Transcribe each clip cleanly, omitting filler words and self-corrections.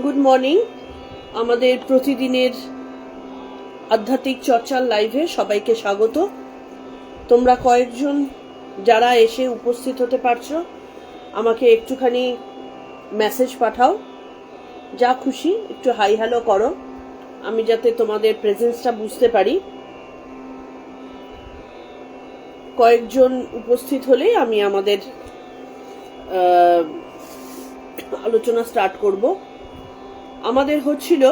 Good morning. আমাদের প্রতিদিনের আধ্যাত্মিক চর্চার লাইভে সবাইকে স্বাগত। তোমরা কয়েকজন যারা এসে উপস্থিত হতে পারছো আমাকে একটুখানি মেসেজ পাঠাও, যা খুশি একটু হাই হ্যালো করো, আমি যাতে তোমাদের প্রেজেন্সটা বুঝতে পারি। কয়েকজন উপস্থিত হলেই আমি আমাদের আলোচনা স্টার্ট করব। আমাদের হচ্ছিল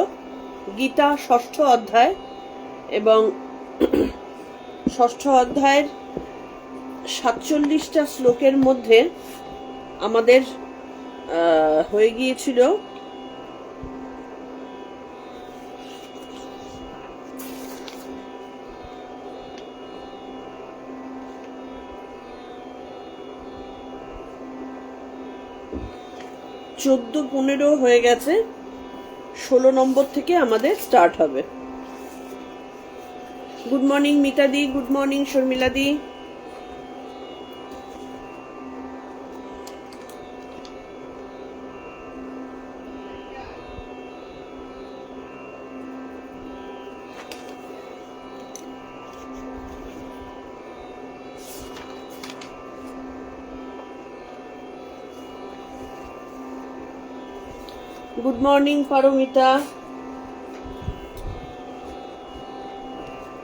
গীতা ষষ্ঠ অধ্যায় এবং ষষ্ঠ অধ্যায়ের 47টা শ্লোকের মধ্যে আমাদের হয়ে গিয়েছিল চোদ্দ 15 হয়ে গেছে, 16 নম্বর থেকে আমাদের স্টার্ট হবে। গুড মর্নিং মিতাদি, গুড মর্নিং শর্মিলাদি। Good morning Paramita.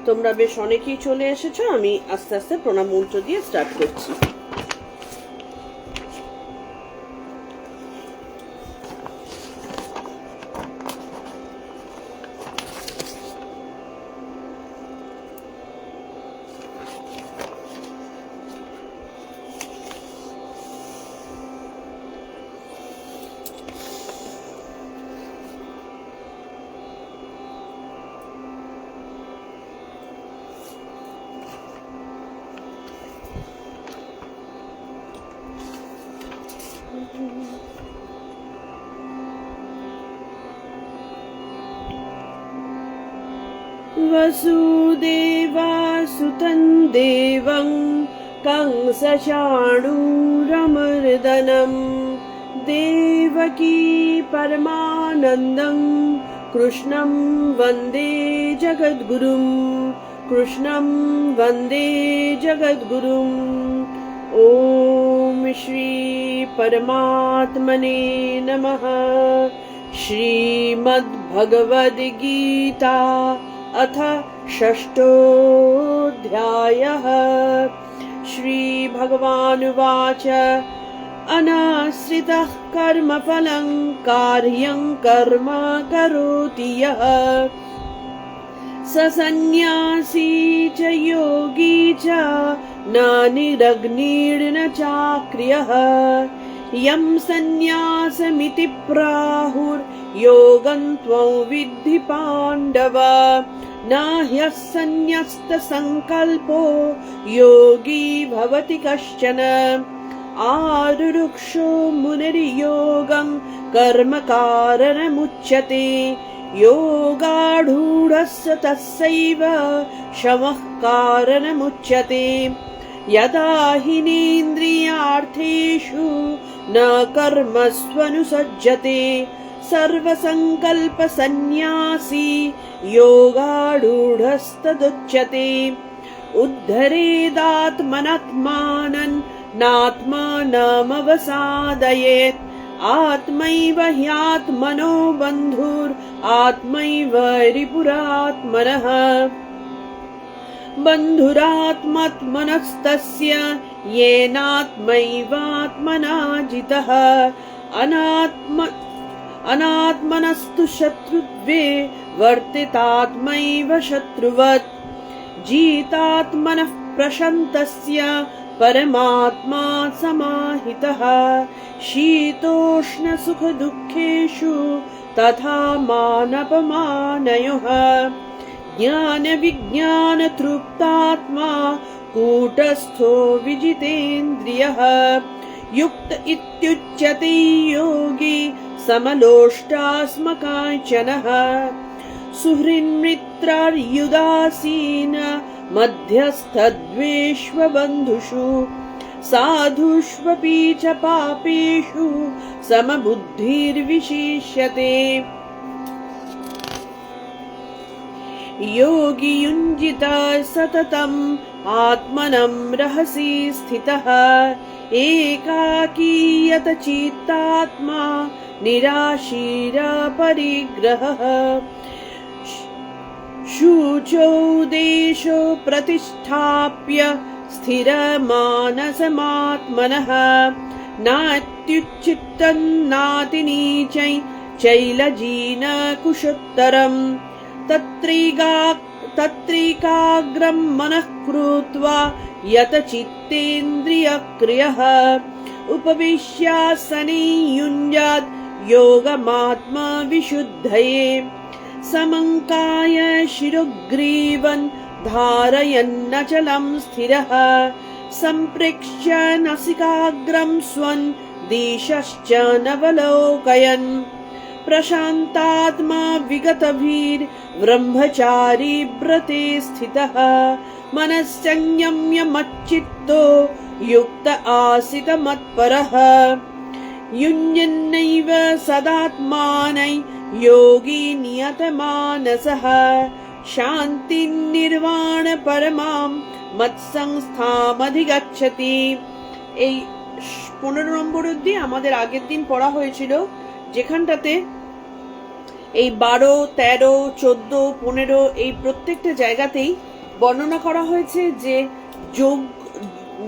তোমরা বেশ অনেকেই চলে এসেছো, আমি আস্তে আস্তে প্রণাম মন্ত্র দিয়ে স্টার্ট করছি। वसुदेवासुतं देवं कंसचाणूरमर्दनं देवकी परमानन्दं कृष्णं वन्दे जगद्गुरुं, कृष्णं वन्दे जगद्गुरुम्। ॐ श्री परमात्मने नमः। श्रीमद्भगवद्गीता अथ षष्ठोऽध्यायः। श्रीभगवानुवाच अनाश्रितः कर्मफलं कार्यं कर्म करोति यः स सन्न्यासी च योगी च न निरग्निर्न चाक्रियः यं सन्न्यासमिति प्राहुर्योगं त्वं विद्धि पाण्डव न ह्यः सन्न्यस्तसङ्कल्पो योगी भवति कश्चन आरुरुक्षो मुनिर्योगं कर्मकारणमुच्यते योगारूढस्य तस्यैव शमः कारणमुच्यते यदा हीनेन्द्रियार्थेषु न कर्मस्वनुसज्जते सर्वसङ्कल्पसन्न्यासी योगारूढस्तदुच्यते उद्धरेदात्मनात्मानं नात्मानमवसादयेत् आत्मैव ह्यात्मनो बन्धुरात्मैव रिपुरात्मनः बन्धुरात्मात्मनस्तस्य येनात्मैवात्मना जितः अनात्मनस्तु शत्रुत्वे वर्तितात्मैव शत्रुवत् जितात्मनः प्रशान्तस्य परमात्मा समाहितः शीतोष्णसुखदुःखेषु तथा मानपमानयोः ज्ञानविज्ञानतृप्तात्मा कूटस्थो विजितेन्द्रियः युक्त इत्युच्यते योगी समलोष्टास्मकाञ्चनः सुहृन्मित्रार्युदासीन मध्यस्थद्वेष्वबन्धुषु साधुष्वपि च पापेषु समबुद्धिर्विशिष्यते। योगी युञ्जितः सततम् आत्मनं रहसि स्थितः एकाकी यतचित्तात्मा निराशीरपरिग्रहः। शुचौ देशो प्रतिष्ठाप्य स्थिरमानसमात्मनः नात्युच्चित्तं नातिनीचै चैलजीनकुशोत्तरम् तत्रैकाग्रं मनः कृत्वा यतचित्तेन्द्रियक्रियः उपविश्यासने युञ्जात् योगमात्मविशुद्धये। समङ्काय शिरोग्रीवन् धारयन्नचलं स्थिरः सम्प्रेक्ष्य नासिकाग्रं स्वं दिशश्च नवलोकयन् प्रशान्तात्मा विगतभीर्ब्रह्मचारी व्रते स्थितः मनस्संयम्य मच्चित्तो युक्त आसीत मत्परः। युञ्जन्नैव सदात्मानै योगी नियतमानसः शान्तिर्निर्वाण परमां मत्संस्थामधिगच्छति। এই 15 নম্বর অবধি আমাদের আগের দিন পড়া হয়েছিল, যেখানটাতে এই 12, 13, 14, 15 এই প্রত্যেকটা জায়গাতেই বর্ণনা করা হয়েছে যে যোগ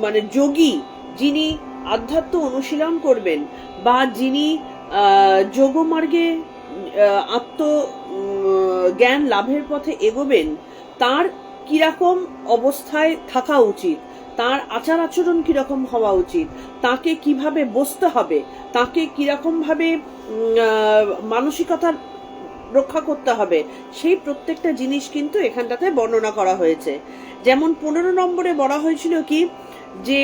মানে যোগী যিনি আধ্যাত্ম অনুশীলন করবেন বা যিনি যোগমার্গে আত্ম জ্ঞান লাভের পথে এগোবেন, তার কিরকম অবস্থায় থাকা উচিত, তার আচার আচরণ কিরকম হওয়া উচিত, তাকে কিভাবে বসতে হবে, তাকে কিরকম ভাবে মানসিকতা রক্ষা করতে হবে, সেই প্রত্যেকটা জিনিস কিন্তু এখানটাতে বর্ণনা করা হয়েছে। যেমন 15 নম্বরে বলা হয়েছিল কি যে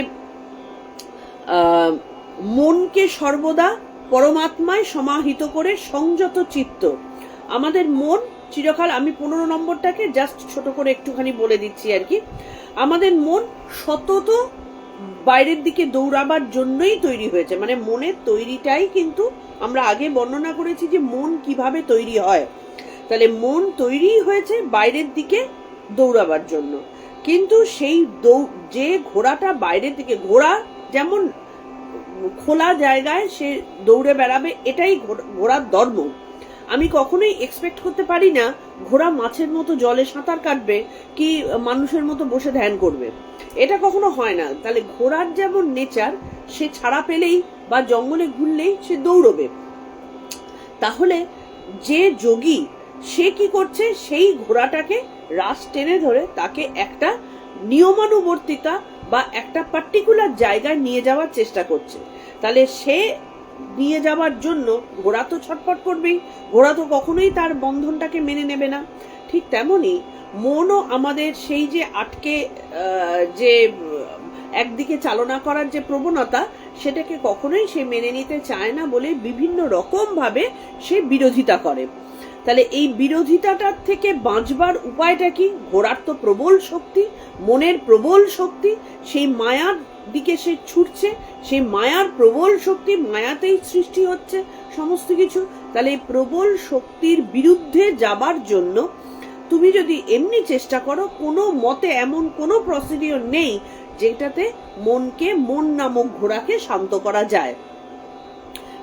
মনকে সর্বদা পরমাত্মায় সমাহিত করে সংযত চিত্ত। আমাদের মন চিরকাল, আমি 15 নম্বরটাকে জাস্ট ছোট করে একটুখানি বলে দিচ্ছি আর কি। আমাদের মন সতত বাইরের দিকে দৌড়াবার জন্যই তৈরি হয়েছে, মানে মনের তৈরিটাই কিন্তু আমরা আগে বর্ণনা করেছি যে মন কিভাবে তৈরি হয়। তাহলে মন তৈরি হয়েছে বাইরের দিকে দৌড়াবার জন্য, কিন্তু সেই যে ঘোড়াটা বাইরের দিকে, ঘোড়া যেমন খোলা জায়গায় সে দৌড়ে বেড়াবে, এটাই ঘোড়ার ধর্ম। আমি কখনোই এক্সপেক্ট করতে পারি না ঘোড়া মাছের মতো জলে সাঁতার কাটবে কি মানুষের মতো বসে ধ্যান করবে, এটা কখনো হয় না। তাহলে ঘোড়ার যেমন নেচার, সে ছাড়া পেলেই বা জঙ্গলে ঘুরলেই সে দৌড়বে। তাহলে যে যোগী সে কি করছে, সেই ঘোড়াটাকে রাশ টেনে ধরে তাকে একটা নিয়মানুবর্তিতা বা একটা পার্টিকুলার জায়গায় নিয়ে যাওয়ার চেষ্টা করছে। তাহলে সে নিয়ে যাওয়ার জন্য ঘোড়া তো ছটফট করবেই, ঘোড়া তো কখনোই তার বন্ধনটাকে মেনে নেবে না। ঠিক তেমনি মনও আমাদের সেই যে আটকে যে একদিকে চালনা করার যে প্রবণতা, সেটাকে কখনোই সে মেনে নিতে চায় না বলে বিভিন্ন রকম ভাবে সে বিরোধিতা করে। তাহলে এই বিরোধিতাটার থেকে বাঁচবার উপায়টা কি? ঘোড়ার তো প্রবল শক্তি, মনের প্রবল শক্তি, সেই মায়ার দিকে সে ছুটছে, সেই মায়ার প্রবল শক্তি, মায়াতেই সৃষ্টি হচ্ছে সমস্ত কিছু। তাহলে এই প্রবল শক্তির বিরুদ্ধে যাবার জন্য তুমি যদি এমনি চেষ্টা করো, কোনো মতে এমন কোনো প্রসিডিওর নেই যেটাতে মনকে, মন নামক ঘোড়াকে শান্ত করা যায়।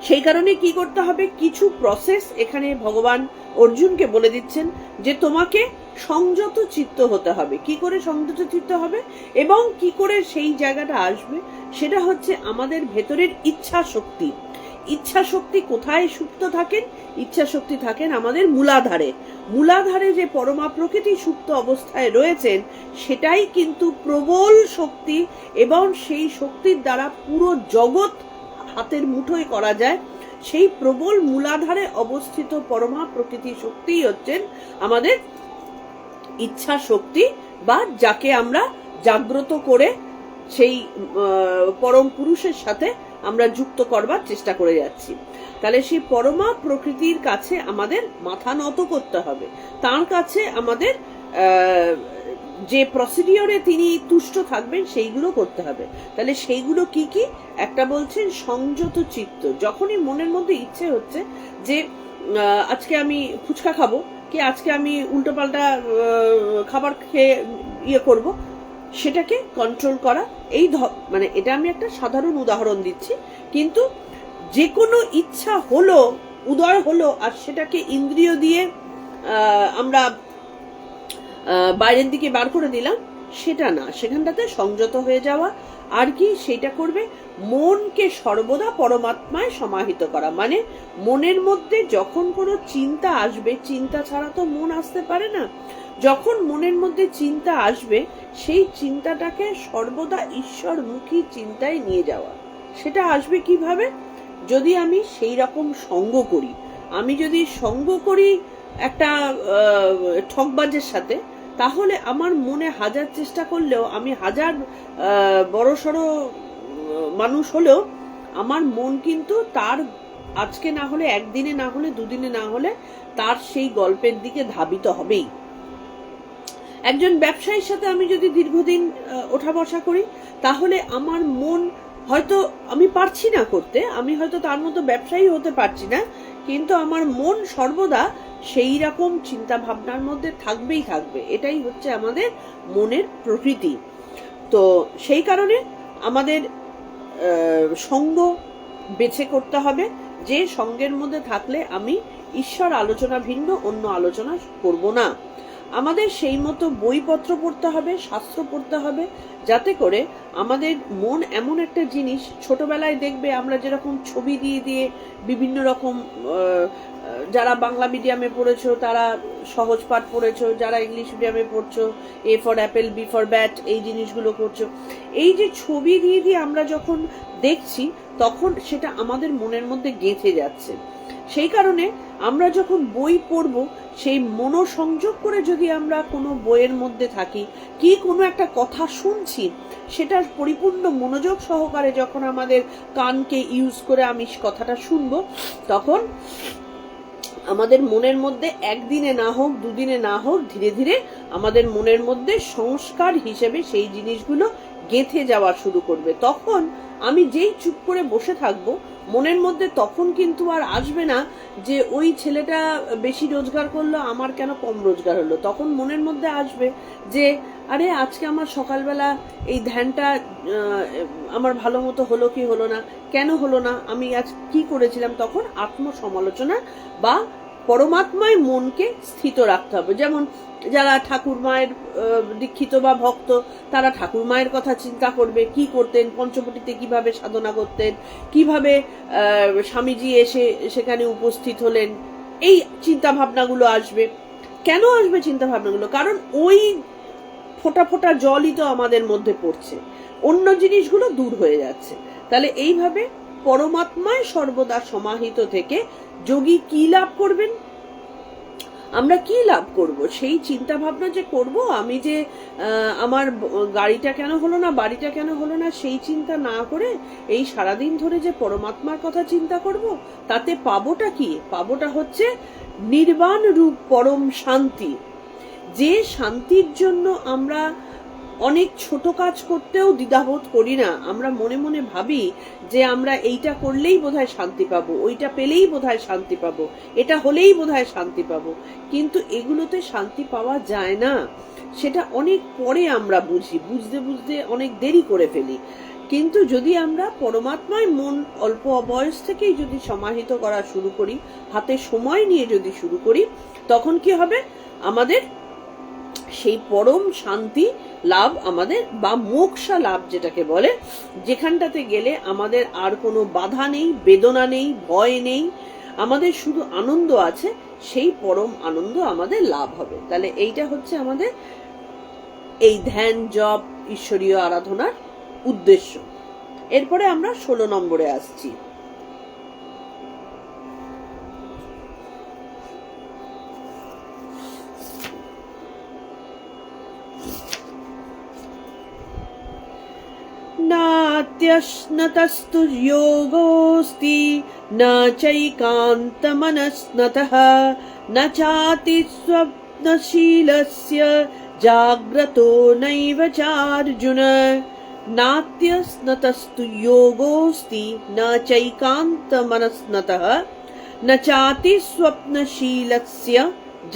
সেই কারণে কি করতে হবে, কিছু প্রসেস এখানে ভগবান অর্জুনকে বলে দিচ্ছেন যে তোমাকে সংযত চিত্ত হতে হবে। কি করে সংযত চিত্ত হবে এবং কি করে সেই জায়গাটা আসবে, সেটা হচ্ছে আমাদের ভেতরের ইচ্ছা শক্তি। ইচ্ছা শক্তি কোথায় সুপ্ত থাকেন? ইচ্ছা শক্তি থাকেন আমাদের মূলাধারে। মূলাধারে যে পরমা প্রকৃতি সুপ্ত অবস্থায় রয়েছেন, সেটাই কিন্তু প্রবল শক্তি এবং সেই শক্তির দ্বারা পুরো জগৎ হাতের মুঠোয় করা যায়। সেই প্রবল মূলাধারে অবস্থিত পরমা প্রকৃতি শক্তি হচ্ছেন আমাদের ইচ্ছা শক্তি, বা যাকে আমরা জাগ্রত করে সেই পরম পুরুষের সাথে আমরা যুক্ত করবার চেষ্টা করে যাচ্ছি। তাহলে সেই পরমা প্রকৃতির কাছে আমাদের মাথা নত করতে হবে, তার কাছে আমাদের যে প্রসিডিওরে তিনি তুষ্ট থাকবেন সেইগুলো করতে হবে। তাহলে সেইগুলো কি কি? একটা বলছেন সংযত চিত্ত। যখনই মনের মধ্যে ইচ্ছে হচ্ছে যে আজকে আমি ফুচকা খাবো, কি আজকে আমি উল্টোপাল্টা খাবার খেয়ে ইয়ে করব, সেটাকে কন্ট্রোল করা। এই মানে এটা আমি একটা সাধারণ উদাহরণ দিচ্ছি, কিন্তু যে কোনো ইচ্ছা হলো, উদয় হলো, আর সেটাকে ইন্দ্রিয় দিয়ে আমরা বাইরের দিকে বার করে দিলাম, সেটা না। সেখানটাতে সংযত হয়ে যাওয়া। আর কি সেটা করবে? মনকে সর্বদা পরমাত্মায় সমাহিত করা। মানে মনের মধ্যে যখন কোনো চিন্তা আসবে, চিন্তা ছাড়া তো মন আসতে পারে না, যখন মনের মধ্যে চিন্তা আসবে সেই চিন্তাটাকে সর্বদা ঈশ্বরমুখী চিন্তায় নিয়ে যাওয়া। সেটা আসবে কিভাবে? যদি আমি সেই রকম সঙ্গ করি। আমি যদি সঙ্গ করি একটা ঠকবাজের সাথে, তাহলে আমার মনে হাজার চেষ্টা করলেও, আমি হাজার বড়সড় মানুষ হলেও, আমার মন কিন্তু তার আজকে না হলে, একদিনে না হলে, দুদিনে না হলে, তার সেই গল্পের দিকে ধাবিত হবেই। একজন ব্যবসায়ীর সাথে আমি যদি দীর্ঘদিন ওঠা বসা করি, তাহলে আমার মন হয়তো, আমি পারছি না করতে, আমি হয়তো তার মতো ব্যবসায়ী হতে পারছি না, কিন্তু আমার মন সর্বদা সেই রকম চিন্তা ভাবনার মধ্যে থাকবেই থাকবে। এটাই হচ্ছে আমাদের মনের প্রকৃতি। তো সেই কারণে আমাদের সঙ্গ বেছে করতে হবে, যে সঙ্গের মধ্যে থাকলে আমি ঈশ্বর আলোচনা ভিন্ন অন্য আলোচনা করব না। আমাদের সেই মতো বইপত্র পড়তে হবে, শাস্ত্র পড়তে হবে, যাতে করে আমাদের মন এমন একটা জিনিস, ছোটবেলায় দেখবে আমরা যেরকম ছবি দিয়ে দিয়ে বিভিন্ন রকম, যারা বাংলা মিডিয়ামে পড়েছো তারা সহজ পাঠ পড়েছো, যারা ইংলিশ মিডিয়ামে পড়ছো A for apple, B for bat, এই জিনিসগুলো করছো। এই যে ছবি দিয়ে দিয়ে আমরা যখন দেখছি, তখন সেটা আমাদের মনের মধ্যে গেঁথে যাচ্ছে। সেই কারণে আমরা যখন বই পড়ব, সেই মনোসংযোগ করে যদি আমরা কোনো বইয়ের মধ্যে থাকি, কি কোনো একটা কথা শুনছি, সেটার পরিপূর্ণ মনোযোগ সহকারে যখন আমাদের কানকে ইউজ করে আমি কথাটা শুনবো, তখন আমাদের মনের মধ্যে একদিনে না হোক, দুদিনে না হোক, ধীরে ধীরে আমাদের মনের মধ্যে সংস্কার হিসেবে সেই জিনিসগুলো গেঁথে যাওয়া শুরু করবে। তখন আমি যেই চুপ করে বসে থাকবো, মনের মধ্যে তখন কিন্তু আর আসবে না যে ওই ছেলেটা বেশি রোজগার করলো, আমার কেন কম রোজগার হলো। তখন মনের মধ্যে আসবে যে আরে আজকে আমার সকালবেলা এই ধ্যানটা আমার ভালো মতো হলো কি হলো না, কেন হলো না, আমি আজ কি করেছিলাম। তখন আত্মসমালোচনা বা পরমাত্মায় মনকে স্থিত রাখতে হবে। যেমন যারা ঠাকুর মায়ের দীক্ষিত বা ভক্ত, তারা ঠাকুর মায়ের কথা চিন্তা করবে, কি করতেন, পঞ্চবটিতে কিভাবে সাধনা করতেন, কিভাবে স্বামীজি এসে সেখানে উপস্থিত হলেন, এই চিন্তা ভাবনাগুলো আসবে। কেন আসবে চিন্তা ভাবনাগুলো? কারণ ওই ফোঁটা ফোঁটা জলই তো আমাদের মধ্যে পড়ছে, অন্য জিনিসগুলো দূর হয়ে যাচ্ছে। তাহলে এইভাবে পরমাত্মায় সর্বদা সমাহিত থেকে যোগী কি লাভ করবেন? আমরা কি লাভ করব? সেই চিন্তা ভাবনা যে করব, আমি যে আমার গাড়িটা কেন হলো না, বাড়িটা কেন হলো না, সেই চিন্তা না করে এই সারাদিন ধরে যে পরমাত্মার কথা চিন্তা করব, তাতে পাবোটা কি? পাবোটা হচ্ছে নির্বাণ রূপ পরম শান্তি। যে শান্তির জন্য আমরা অনেক ছোট কাজ করতেও দ্বিধাবোধ করি না। আমরা মনে মনে ভাবি যে আমরা এইটা করলেই বোধহয় শান্তি পাবো, ওইটা পেলেই বোধহয় শান্তি পাবো, এটা হলেই বোধহয় শান্তি পাবো। কিন্তু এগুলোতে শান্তি পাওয়া যায় না। সেটা অনেক পরে আমরা বুঝি, বুঝতে বুঝতে অনেক দেরি করে ফেলি। কিন্তু যদি আমরা পরমাত্মায় মন অল্প বয়স থেকেই যদি সমাহিত করা শুরু করি, হাতে সময় নিয়ে যদি শুরু করি, তখন কি হবে? আমাদের সেই পরম শান্তি লাভ, আমাদের বা মোক্ষা লাভ যেটাকে বলে, যেখানটাতে গেলে আমাদের আর কোনো বাধা নেই, বেদনা নেই, ভয় নেই, আমাদের শুধু আনন্দ আছে, সেই পরম আনন্দ আমাদের লাভ হবে। তাহলে এইটা হচ্ছে আমাদের এই ধ্যান, জপ, ঈশ্বরীয় আরাধনার উদ্দেশ্য। এরপরে আমরা 16 নম্বরে আসছি। नात्यश्नतस्तु योगोऽस्ति न चैकान्तमनस्नतः न चाति स्वप्नशीलस्य জাগ্রতো নৈব চার্জুন নাত্যস্নতস্তু যোগোস্তি ন চৈকান্ত মনস্নতঃ ন চাতি স্বপ্নশীলস্য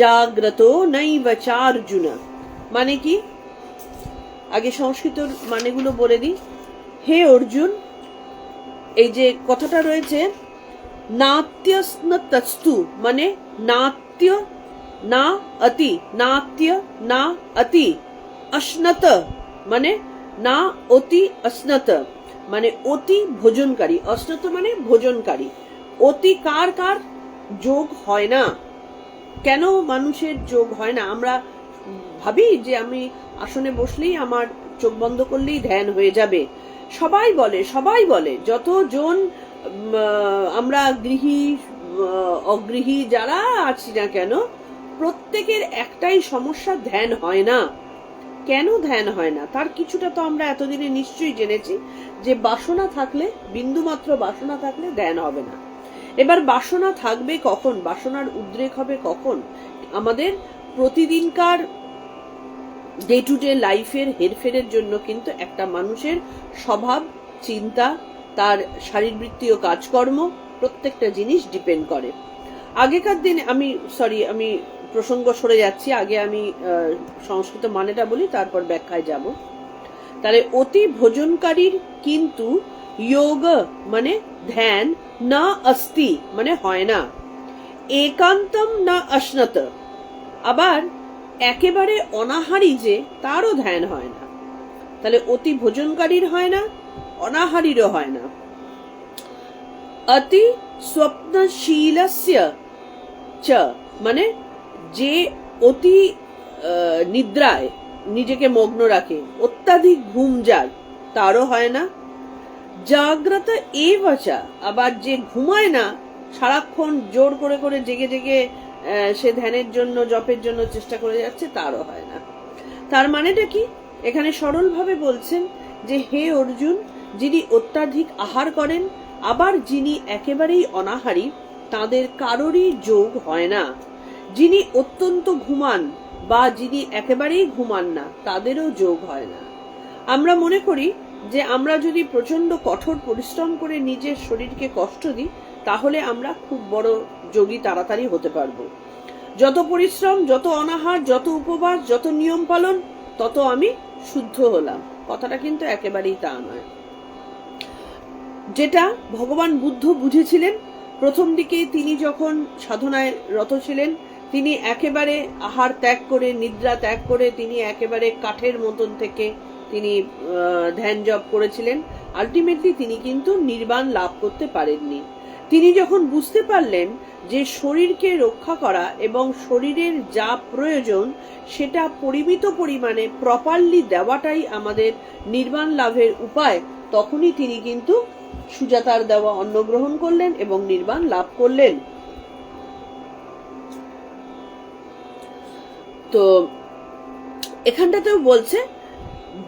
জাগ্রতো নৈব চার্জুন। মানে কি? আগে সংস্কৃতর মানেগুলো বলে দিই। হে অর্জুন, এই যে কথাটা রয়েছে নাত্যস্নতস্তু মানে নাত্য না অতি, নাত্য না অতি, অশ্নত মানে না অতি, অশ্নত মানে অতি ভোজনকারী, অশ্নত মানে ভোজনকারী। অতি কার কার যোগ হয় না? কেন মানুষের যোগ হয় না? আমরা ভাবি যে আমি আসনে বসলেই আমার চোখ বন্ধ করলেই ধ্যান হয়ে যাবে। সবাই বলে যতজন আমরা গৃহী অগৃহী যারা আছি না কেন, প্রত্যেকের একটাই সমস্যা, ধ্যান হয় না। কেন ধ্যান হয় না? তার কিছুটা তো আমরা এতদিনে নিশ্চয়ই জেনেছি যে বাসনা থাকলে, বিন্দুমাত্র বাসনা থাকলে ধ্যান হবে না। এবার বাসনা থাকবে কখন? বাসনার উদ্রেক হবে কখন? আমাদের প্রতিদিনকার ডে টু ডে লাইফের হেরফেরের জন্য কিন্তু একটা মানুষের স্বভাব, চিন্তা, তার শারীরবৃত্তীয় কাজকর্ম প্রত্যেকটা জিনিস ডিপেন্ড করে। আগেকার দিনে আমি প্রসঙ্গ সরে যাচ্ছি, আগে আমি সংস্কৃত মানেটা বলি, তারপর ব্যাখ্যায় যাব। তাহলে অতি ভোজনকারীর কিন্তু যোগ মানে ধ্যান, না অস্তি মানে হয় না, একান্তম না অশ্নত, আবার একেবারে অনাহারী যে তারও ধ্যান হয় না। তাহলে অতি ভোজনকারীর হয় না, অনাহারীরও হয় না। অতি স্বপ্নশীলস্য চ মানে যে অতি নিদ্রায় নিজেকে মগ্ন রাখে, অত্যাধিক ঘুম যায়, তারও হয় না। জাগ্রত এবাচা আবার যে ঘুমায় না, সারাক্ষণ জোর করে করে জেগে জেগে সে ধ্যানের জন্য, জপের জন্য চেষ্টা করে যাচ্ছে, তারও হয় না। তার মানেটা কি? এখানে সরলভাবে বলছেন যে হে অর্জুন, যিনি অত্যাধিক আহার করেন আবার যিনি একেবারেই অনাহারী, তাদের কারোরই যোগ হয় না। যিনি অত্যন্ত ঘুমান বা যিনি একেবারেই ঘুমান না, তাদেরও যোগ হয় না। আমরা মনে করি যে আমরা যদি প্রচন্ড কঠোর পরিশ্রম করে নিজের শরীরকে কষ্ট দিই, তাহলে আমরা খুব বড় যোগী তাড়াতাড়ি হতে পারবো। যত পরিশ্রম, যত অনাহার, যত উপবাস, যত নিয়ম পালন, তত আমি শুদ্ধ হলাম। কথাটা কিন্তু একেবারেই তা নয়। যেটা ভগবান বুদ্ধ বুঝেছিলেন, প্রথম দিকে তিনি যখন সাধনায় রত ছিলেন, তিনি একেবারে আহার ত্যাগ করে, নিদ্রা ত্যাগ করে, তিনি একেবারে কাঠের মতন থেকে তিনি ধ্যান জপ করেছিলেন। আলটিমেটলি তিনি কিন্তু নির্বাণ লাভ করতে পারেননি। তিনি যখন বুঝতে পারলেন যে শরীরকে রক্ষা করা এবং শরীরের যা প্রয়োজন সেটা পরিমিত পরিমাণে প্রপারলি দেওয়াটাই আমাদের নির্বাণ লাভের উপায়, তখনই তিনি কিন্তু সুজাতার দেওয়া অন্ন গ্রহণ করলেন এবং নির্বাণ লাভ করলেন। তো এখানটাতেও বলছে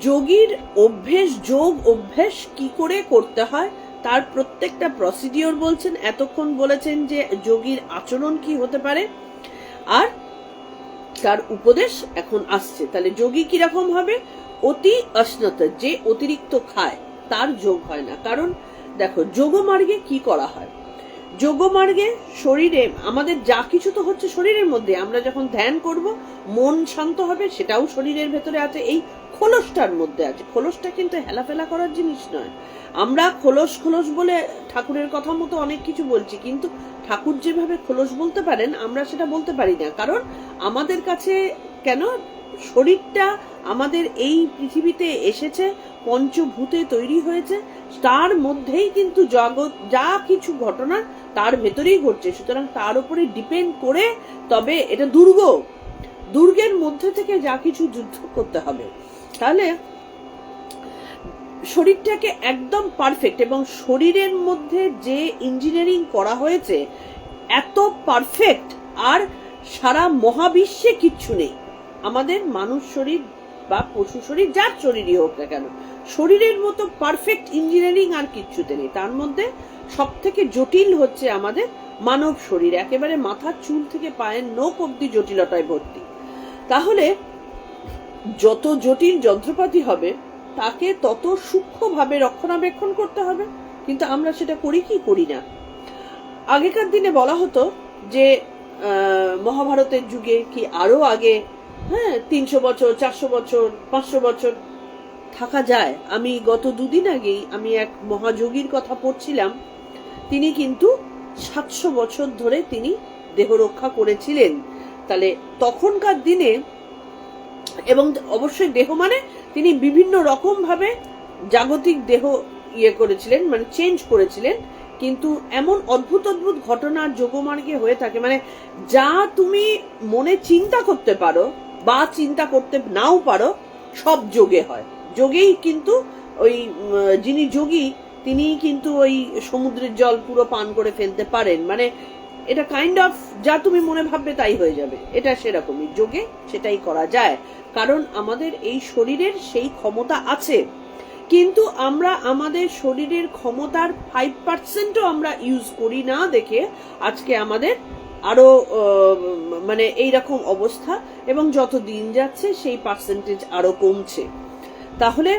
যোগীর অভ্যেস, যোগ অভ্যেস কি করে করতে হয় তার প্রত্যেকটা প্রসিডিওর বলছেন। এতক্ষণ বলেছেন যে যোগীর আচরণ কি হতে পারে, আর তার উপদেশ এখন আসছে। তাহলে যোগী কিরকম হবে? অতি অশ্নত, যে অতিরিক্ত খায় তার যোগ হয় না। কারণ দেখো, যোগমার্গে কি করা হয়? যোগমার্গে শরীরে আমাদের যা কিছু তো হচ্ছে শরীরের মধ্যে। আমরা যখন ধ্যান করব, মন শান্ত হবে, সেটাও শরীরের ভেতরে আছে, এই খোলসটার মধ্যে আছে। খোলসটা কিন্তু হেলাফেলা করার জিনিস নয়। আমরা খোলস খোলস বলে ঠাকুরের কথা মতো অনেক কিছু বলছি, কিন্তু ঠাকুর যেভাবে খোলস বলতে পারেন আমরা সেটা বলতে পারি না। কারণ আমাদের কাছে কেন, শরীরটা আমাদের এই পৃথিবীতে এসেছে, পঞ্চভূতে তৈরি হয়েছে, তার মধ্যেই কিন্তু জগৎ যা কিছু ঘটনা তার ভেতরেই ঘটছে। সুতরাং তার উপরে ডিপেন্ড করে তবে এটা দুর্গের মধ্যে থেকে যা কিছু যুদ্ধ করতে হবে। তাহলে শরীরটাকে একদম পারফেক্ট, এবং শরীরের মধ্যে যে ইঞ্জিনিয়ারিং করা হয়েছে এত পারফেক্ট আর সারা মহাবিশ্বে কিচ্ছু নেই। আমাদের মানুষ শরীর বা পশু শরীর, যার শরীরই হোক না কেন, শরীরের মতো পারফেক্ট ইঞ্জিনিয়ারিং আর কিচ্ছুতে নেই। তার মধ্যে সব থেকে জটিল হচ্ছে আমাদের মানব শরীর, একেবারে মাথার চুল থেকে পায়ের নখ অব্দি জটিলতায় ভর্তি। তাহলে যত জটিল যন্ত্রপাতি হবে তাকে তত সূক্ষ্মভাবে রক্ষণাবেক্ষণ করতে হবে, কিন্তু আমরা সেটা করি কি করি না। আগেকার দিনে বলা হতো যে মহাভারতের যুগে কি আরো আগে, 300 বছর, 400 বছর, 500 বছর থাকা যায়। আমি গত দুদিন আগেই আমি এক মহাযোগীর কথা পড়ছিলাম, তিনি কিন্তু 700 বছর ধরে তিনি দেহ রক্ষা করেছিলেন। তাহলে তখনকার দিনে, এবং অবশ্যই দেহ মানে তিনি বিভিন্ন রকম ভাবে জাগতিক দেহ করেছিলেন, মানে চেঞ্জ করেছিলেন, কিন্তু এমন অদ্ভুত অদ্ভুত ঘটনা যোগমার্গে হয়ে থাকে, মানে যা তুমি মনে চিন্তা করতে পারো বা চিন্তা করতে নাও পারো সব যোগে হয়। যোগেই কিন্তু ওই যিনি যোগী তিনি কিন্তু ওই সমুদ্রের জল পুরো পান করে ফেলতে পারেন, মানে এটা কাইন্ড অফ যা তুমি মনে ভাববে তাই হয়ে যাবে, এটা সেরকমই যোগে সেটাই করা যায়, কারণ আমাদের এই শরীরের সেই ক্ষমতা আছে। কিন্তু আমরা আমাদের শরীরের ক্ষমতার 5%ও আমরা ইউজ করি না দেখে আজকে আমাদের আরো মানে এইরকম অবস্থা, এবং যত দিন যাচ্ছে সেই পার্সেন্টেজ আরো কমছে। তাহলে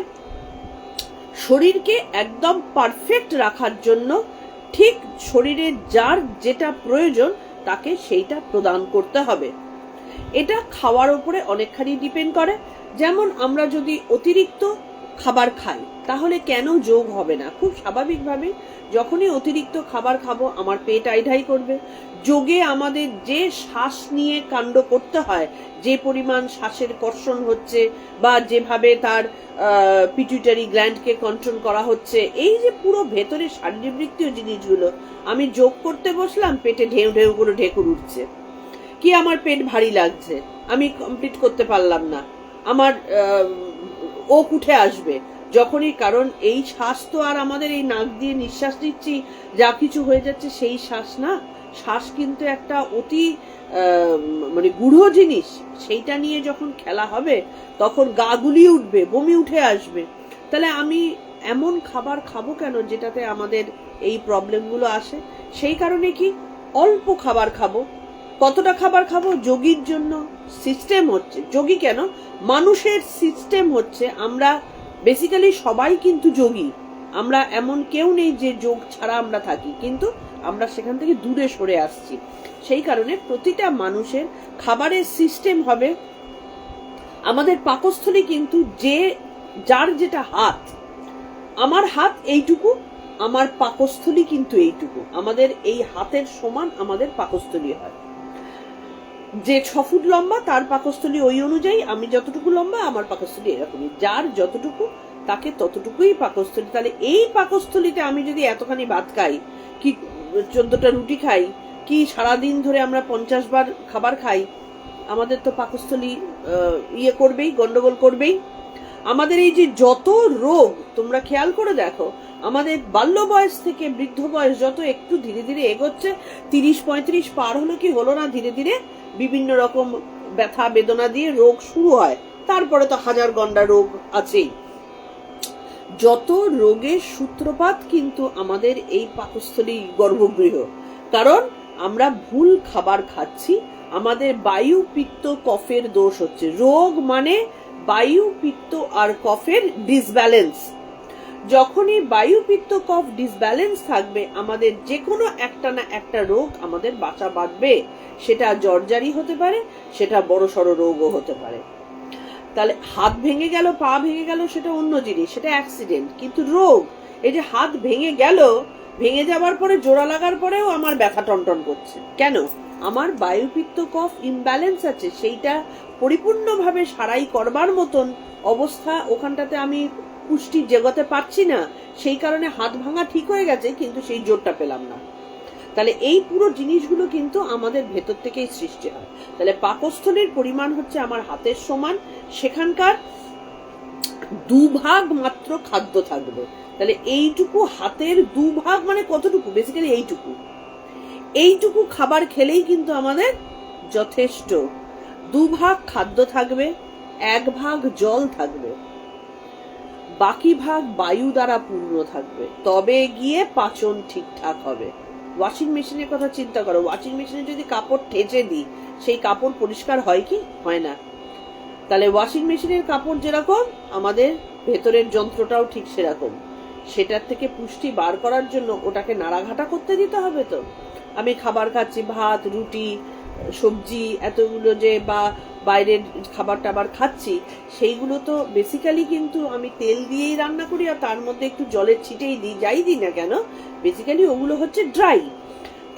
শরীরকে একদম পারফেক্ট রাখার জন্য ঠিক শরীরে যার যেটা প্রয়োজন তাকে সেইটা প্রদান করতে হবে। এটা খাওয়ার উপরে অনেকখানি ডিপেন্ড করে। যেমন আমরা যদি অতিরিক্ত খাবার খাই তাহলে কেন যোগ হবে না? খুব স্বাভাবিকভাবে যখনই অতিরিক্ত খাবার খাবো আমার পেট আইঢাই করবে। যোগে আমাদের যে শ্বাস নিয়ে কাণ্ড করতে হয়, যে পরিমাণ শ্বাসের কর্ষণ হচ্ছে বা যেভাবে তার পিটুইটারি গ্ল্যান্ডকে কন্ট্রোল করা হচ্ছে, এই যে পুরো ভেতরে শারীরবৃত্তীয় জিনিসগুলো, আমি যোগ করতে বসলাম পেটে ঢেউ ঢেউ করে ঢেকুর উঠছে, কি আমার পেট ভারী লাগছে, আমি কমপ্লিট করতে পারলাম না, আমার ওক উঠে আসবে যখনই, কারণ এই শ্বাস তো আর আমাদের এই নাক দিয়ে নিঃশ্বাস নিচ্ছি যা কিছু হয়ে যাচ্ছে সেই শ্বাস না, শ্বাস কিন্তু একটা অতি মানে গূঢ় জিনিস, সেইটা নিয়ে যখন খেলা হবে তখন গা গুলিয়ে উঠবে, বমি উঠে আসবে। তাহলে আমি এমন খাবার খাবো কেন যেটাতে আমাদের এই প্রবলেমগুলো আসে? সেই কারণে কি অল্প খাবার খাবো। কতটা খাবার খাবো? যোগীর জন্য সিস্টেম হচ্ছে, যোগী কেন মানুষের সিস্টেম হচ্ছে, আমরা বেসিক্যালি সবাই কিন্তু যোগী, আমরা এমন কেউ নেই যে যোগ ছাড়া আমরা থাকি, কিন্তু আমরা সেখান থেকে দূরে সরে আসছি। সেই কারণে প্রতিটা মানুষের খাবারের সিস্টেম হবে, আমাদের পাকস্থলী কিন্তু যে যার যেটা হাত, আমার হাত এইটুকু, আমার পাকস্থলী কিন্তু এইটুকু, আমাদের এই হাতের সমান আমাদের পাকস্থলী হয়। যে 6 ফুট লম্বা তার পাকস্থলী ওই অনুযায়ী, আমি যতটুকু লম্বা আমার পাকস্থলী এরকমই, যার যতটুকু তাকে ততটুকুই পাকস্থলী। তাহলে এই পাকস্থলীতে আমি যদি এতখানি ভাত খাই, কি 14টা রুটি খাই, কি সারাদিন ধরে আমরা 50 বার খাবার খাই, আমাদের তো পাকস্থলী করবেই, গন্ডগোল করবেই। আমাদের এই যে যত রোগ, তোমরা খেয়াল করে দেখো, আমাদের বাল্য বয়স থেকে বৃদ্ধ বয়স যত একটু ধীরে ধীরে এগোচ্ছে, 30-35 পার হলো কি হলো না, ধীরে ধীরে বিভিন্ন রকম ব্যথা বেদনা দিয়ে রোগ শুরু হয়, তারপরে তো হাজার গন্ডা রোগ আছেই। যত রোগের সূত্রপাত কিন্তু আমাদের এই পাকস্থলী গর্ভগৃহ, কারণ আমরা ভুল খাবার খাচ্ছি, আমাদের বায়ু পিত্ত কফের দোষ হচ্ছে। রোগ মানে বায়ু পিত্ত আর কফের ডিসব্যালেন্স। যখনই বায়ু পিত্ত কফ ডিসব্যালেন্স থাকবে, আমাদের যে কোনো একটা না একটা রোগ আমাদের বাসা বাঁধবে, সেটা জর্জারি হতে পারে, সেটা বড়সড় রোগও হতে পারে। তাহলে হাত ভেঙে গেল, পা ভেঙে গেল, সেটা অন্য জিনিস, সেটা অ্যাক্সিডেন্ট, কিন্তু রোগ, এই যে হাত ভেঙে গেল, ভেঙে যাবার পরে জোড়া লাগার পরেও আমার ব্যথা টনটন করছে, কেন? আমার বায়ুপিত্ত কফ ইমব্যালেন্স আছে, সেইটা পরিপূর্ণভাবে সারাই করবার মতন অবস্থা ওখানটাতে আমি পুষ্টি জেগাতে পারছি না, সেই কারণে হাত ভাঙা ঠিক হয়ে গেছে কিন্তু সেই জোরটা পেলাম না। তাহলে এই পুরো জিনিসগুলো কিন্তু আমাদের ভেতর থেকেই সৃষ্টি হয়। তাহলে পাকস্থলীর পরিমাণ হচ্ছে আমার হাতের সমান, সেখানকার 2 ভাগ মাত্র খাদ্য থাকবে। তাহলে এইটুকু হাতের 2 ভাগ মানে কতটুকু? বেসিক্যালি এইটুকু খাবার খেলেই কিন্তু আমাদের যথেষ্ট। 2 ভাগ খাদ্য থাকবে, 1 ভাগ জল থাকবে, বাকি ভাগ বায়ু দ্বারা পূর্ণ থাকবে, তবে গিয়ে পাচন ঠিকঠাক হবে। ওয়াশিং মেশিনের কথা চিন্তা করো, ওয়াশিং মেশিনে যদি কাপড় ঠেচে দিই, সেই কাপড় পরিষ্কার হয় কি? হয় না। তাহলে ওয়াশিং মেশিনের কাপড় যেরকম আমাদের ভেতরের যন্ত্রটাও ঠিক সেরকম। সেটার থেকে পুষ্টি বার করার জন্য ওটাকে নাড়াঘাটা করতে দিতে হবে। তো আমি খাবার খাচ্ছি, ভাত, রুটি, সবজি, এতগুলো যে বা বাইরের খাবার টাবার খাচ্ছি, সেইগুলো তো বেসিক্যালি কিন্তু আমি তেল দিয়েই রান্না করি, আর তার মধ্যে একটু জলের ছিটেই দিই, যাই দিই না কেন, বেসিক্যালি ওগুলো হচ্ছে ড্রাই।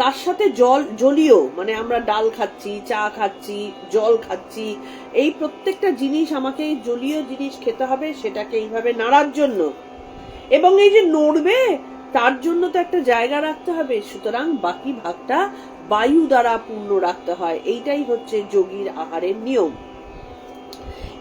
তার সাথে জলীয়, মানে আমরা ডাল খাচ্ছি, চা খাচ্ছি, জল খাচ্ছি, এই প্রত্যেকটা জিনিস আমাকে জলীয় জিনিস খেতে হবে, সেটাকে এইভাবে নাড়ার জন্য। এবং এই যে নড়বে, তার জন্য তো একটা জায়গা রাখতে হবে। সুতরাং বাকি ভাগটা বায়ু দ্বারা পূর্ণ রাখতে হয়। এইটাই হচ্ছে যোগীর আহারের নিয়ম।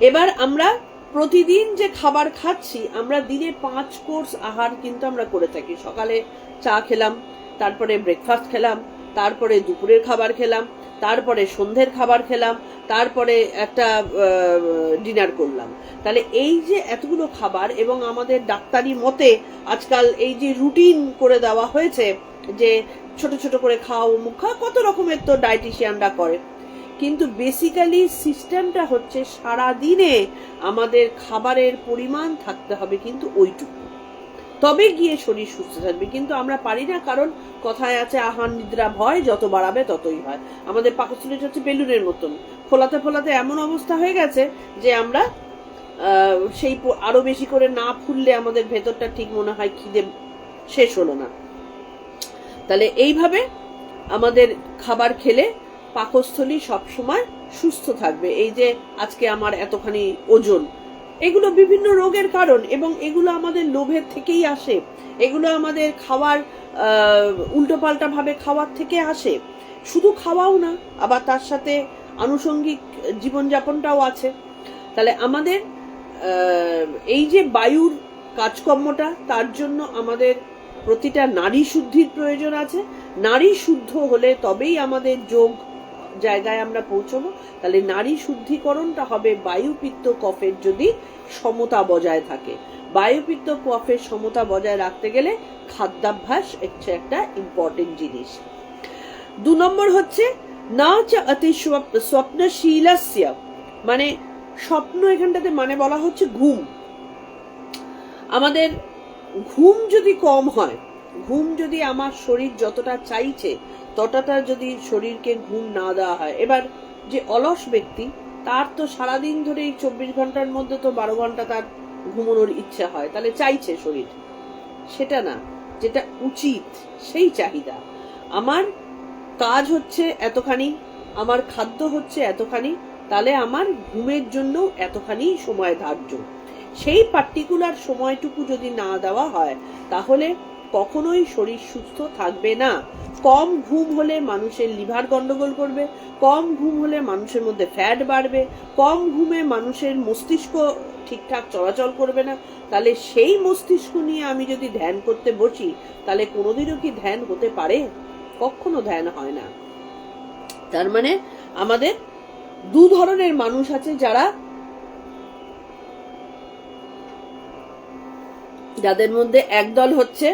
এবার আমরা প্রতিদিন যে খাবার খাচ্ছি, আমরা দিনে 5 কোর্স আহার কিন্তু আমরা করে থাকি। সকালে চা খেলাম, তারপরে ব্রেকফাস্ট খেলাম, তারপরে দুপুরের খাবার খেলাম, তারপরে সন্ধ্যের খাবার খেলাম, তারপরে একটা ডিনার করলাম। তাহলে এই যে এতগুলো খাবার, এবং আমাদের ডাক্তারি মতে আজকাল এই যে রুটিন করে দেওয়া হয়েছে যে ছোট ছোট করে খাও, মুখ খাও, কত রকমের তো ডায়েটিশিয়ানরা করে, কিন্তু বেসিক্যালি সিস্টেমটা হচ্ছে সারা দিনে আমাদের খাবারের পরিমাণ থাকতে হবে কিন্তু ওইটুকু, তবে গিয়ে শরীর সুস্থ থাকবে। কিন্তু আমরা পারি না, কারণ কথায় আছে আহার নিদ্রা ভয়, যত বাড়াবে ততই হয়। আমাদের পাকস্থলীটা হচ্ছে বেলুনের মতন, ফোলাতে ফোলাতে এমন অবস্থা হয়ে গেছে যে আমরা সেই আরো বেশি করে না ফুললে আমাদের ভেতরটা ঠিক মনে হয় খিদে শেষ হলো না। তাহলে এইভাবে আমাদের খাবার খেলে পাকস্থলী সবসময় সুস্থ থাকবে। এই যে আজকে আমার এতখানি ওজন, এগুলো বিভিন্ন রোগের কারণ, এবং এগুলো আমাদের লোভের থেকেই আসে। এগুলো আমাদের খাওয়ার উল্টোপাল্টা ভাবে খাওয়ার থেকে আসে। শুধু খাওয়াও না, আবার তার সাথে আনুষঙ্গিক জীবনযাপনটাও আছে। তাহলে আমাদের এই যে বায়ুর কাজকর্মটা, তার জন্য আমাদের প্রতিটা নারী শুদ্ধির প্রয়োজন আছে। নারী শুদ্ধ হলে তবেই আমাদের যোগ জায়গায় আমরা পৌঁছবো। তাহলে নারী শুদ্ধিকরণটা হবে বায়ু, পিত্ত, কফের যদি সমতা বজায় থাকে। বায়ু, পিত্ত, কফের সমতা বজায় রাখতে গেলে খাদ্যাভ্যাস হচ্ছে একটা ইম্পর্টেন্ট জিনিস। 2 নম্বর হচ্ছে না চ অতি স্বপ্নশীলস্য, মানে স্বপ্ন এখানটাতে মানে বলা হচ্ছে ঘুম। আমাদের ঘুম যদি কম হয়, ঘুম যদি আমার শরীর যতটা চাইছে ততটা যদি শরীরকে ঘুম না দেওয়া হয়, এবার যে অলস ব্যক্তি, তার তো সারাদিন ধরে এই 24 ঘন্টার মধ্যে তো 12 ঘন্টা তার ঘুমানোর ইচ্ছা হয়, তাহলে চাইছে শরীর, সেটা না, যেটা উচিত সেই চাহিদা। আমার কাজ হচ্ছে এতখানি, আমার খাদ্য হচ্ছে এতখানি, তাহলে আমার ঘুমের জন্য এতখানি সময় ধার্য। সেই পার্টিকুলার সময়টুকু যদি না দেওয়া হয়, তাহলে কখনোই শরীর সুস্থ থাকবে না। কম ঘুম হলে মানুষের লিভার গন্ডগোল করবে, কম ঘুম হলে মানুষের মধ্যে ফ্যাট বাড়বে, কম ঘুমে মানুষের মস্তিষ্ক ঠিকঠাক চলাচল করবে না। তাহলে সেই মস্তিষ্ক নিয়ে আমি যদি ধ্যান করতে বসি, তাহলে কোনোদিনও কি ধ্যান হতে পারে? কখনো ধ্যান হয় না। তার মানে আমাদের 2 ধরনের মানুষ আছে, যাদের মধ্যে একদল হচ্ছে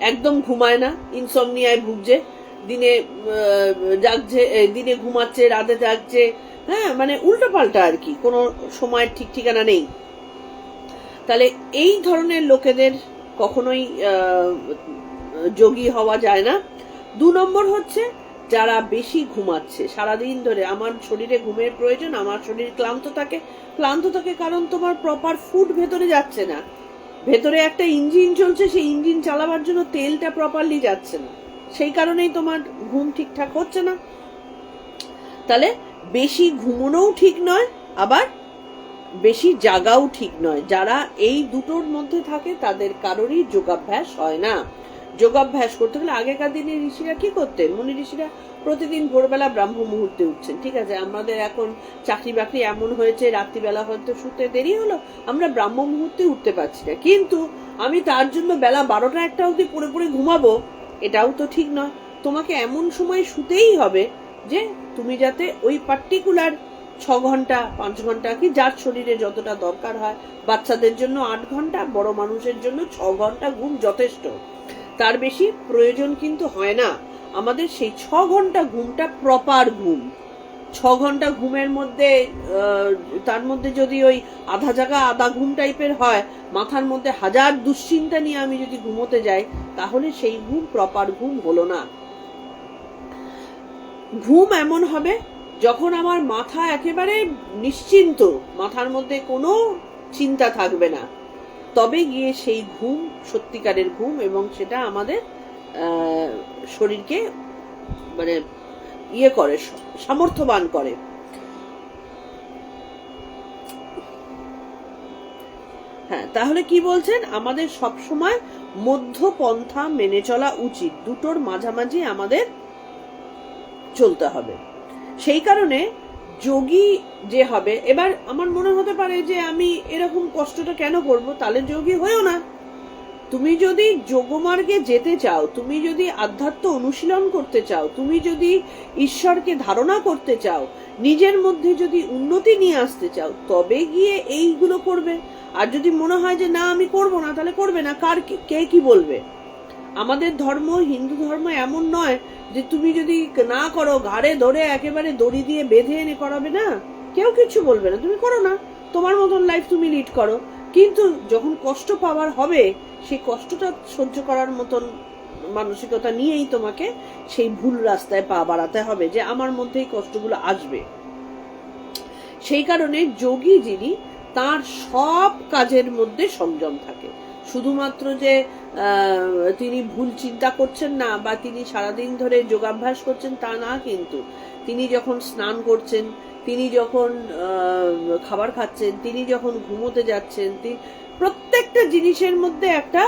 একদম ঘুমায় না, ইনসমনিয়ায় ভুগছে, দিনে জাগছে, দিনে ঘুমাচ্ছে, রাতে জাগছে, হ্যাঁ, মানে উল্টো পাল্টা আর কি, কোনো সময়ের ঠিক ঠিকানা নেই। তাহলে এই ধরনের লোকেদের কখনোই যোগী হওয়া যায় না। 2 নম্বর হচ্ছে যারা বেশি ঘুমাচ্ছে সারাদিন ধরে। আমার শরীরে ঘুমের প্রয়োজন, আমার শরীর ক্লান্ত থাকে, কারণ তোমার প্রপার ফুড ভেতরে যাচ্ছে না। ভেতরে একটা ইঞ্জিন চলছে, সেই ইঞ্জিন চালাবার জন্য তেলটা প্রপারলি যাচ্ছে না, সেই কারণেই তোমার ঘুম ঠিকঠাক হচ্ছে না। তাহলে বেশি ঘুমানোও ঠিক নয়, আবার বেশি জাগাও ঠিক নয়। যারা এই দুটোর মধ্যে থাকে তাদের কারোরই যোগাভ্যাস হয় না। যোগাভ্যাস করতে গেলে আগেকার দিনে ঋষিরা কি করতেন, মুনি ঋষিরা প্রতিদিন ভোরবেলা ব্রাহ্ম মুহূর্তে উঠছেন। ঠিক আছে, আমাদের এখন চাকরি বাকরি এমন হয়েছে, রাত্রিবেলা হয়তো শুতে দেরি হলো, আমরা ব্রাহ্ম মুহূর্তে উঠতে পারছি না, কিন্তু আমি তার জন্য বেলা 12টা 1টা অবধি পড়ে ঘুমাবো, এটাও তো ঠিক নয়। তোমাকে এমন সময় শুতেই হবে যে তুমি যাতে ওই পার্টিকুলার 6 ঘন্টা 5 ঘন্টা, কি যার শরীরে যতটা দরকার হয়, বাচ্চাদের জন্য 8 ঘন্টা, বড় মানুষের জন্য 6 ঘন্টা ঘুম যথেষ্ট, তার বেশি প্রয়োজন কিন্তু হয় না। আমাদের সেই 6 ঘন্টা ঘুমটা প্রপার ঘুম, 6 ঘন্টা ঘুমের মধ্যে তার মধ্যে যদি ওই আধা জাগা আধা ঘুম টাইপের হয়, মাথার মধ্যে হাজার দুশ্চিন্তা নিয়ে আমি যদি ঘুমোতে যাই, তাহলে সেই ঘুম প্রপার ঘুম হলো না। ঘুম এমন হবে যখন আমার মাথা একেবারে নিশ্চিন্ত, মাথার মধ্যে কোনো চিন্তা থাকবে না, তবে গিয়ে সেই ঘুম সত্যিকারের ঘুম, এবং সেটা আমাদের শরীরকে মানে ইয়ে করে, সামর্থ্যবান করে। হ্যাঁ, তাহলে কি বলছেন, আমাদের সব সময় মধ্যপন্থা মেনে চলা উচিত, দুটোর মাঝামাঝি আমাদের চলতে হবে। সেই কারণে যোগী যে হবে, এবার আমার মনে হতে পারে যে আমি এরকম কষ্টটা কেন করব, তাহলে যোগী হয়েও না। তুমি যদি যোগমার্গে যেতে চাও, তুমি যদি আধ্যাত্ম অনুশীলন করতে চাও, তুমি যদি ঈশ্বরকে ধারণা করতে চাও, নিজের মধ্যে যদি উন্নতি নিয়ে আসতে চাও, তবে গিয়ে এইগুলো করবে। আর যদি মনে হয় যে না আমি করব না, তাহলে করবে না। কে কি বলবে? আমাদের ধর্ম, হিন্দু ধর্ম এমন নয় যে তুমি যদি না করো ঘাড়ে ধরে একেবারে দড়ি দিয়ে বেঁধে এনে করাবে না, কেউ কিছু বলবে না, তুমি করো না, তোমার মতন লাইফ তুমি লিড করো। কিন্তু যখন কষ্ট পাওয়ার হবে, সেই কষ্টটা সহ্য করার মতন মানসিকতা নিয়েই তোমাকে সেই ভুল রাস্তায় পা বাড়াতে হবে, যে আমার মধ্যে এই কষ্টগুলো আসবে। সেই কারণে যোগী যিনি, তার সব কাজের মধ্যে সংযম থাকে। শুধুমাত্র যে তিনি ভুল চিন্তা করছেন না, বা তিনি সারাদিন ধরে যোগাভ্যাস করছেন তা না, কিন্তু তিনি যখন স্নান করছেন, তিনি যখন খাবার খাচ্ছেন, তিনি যখন ঘুমোতে যাচ্ছেন, প্রত্যেকটা জিনিসের মধ্যে একটা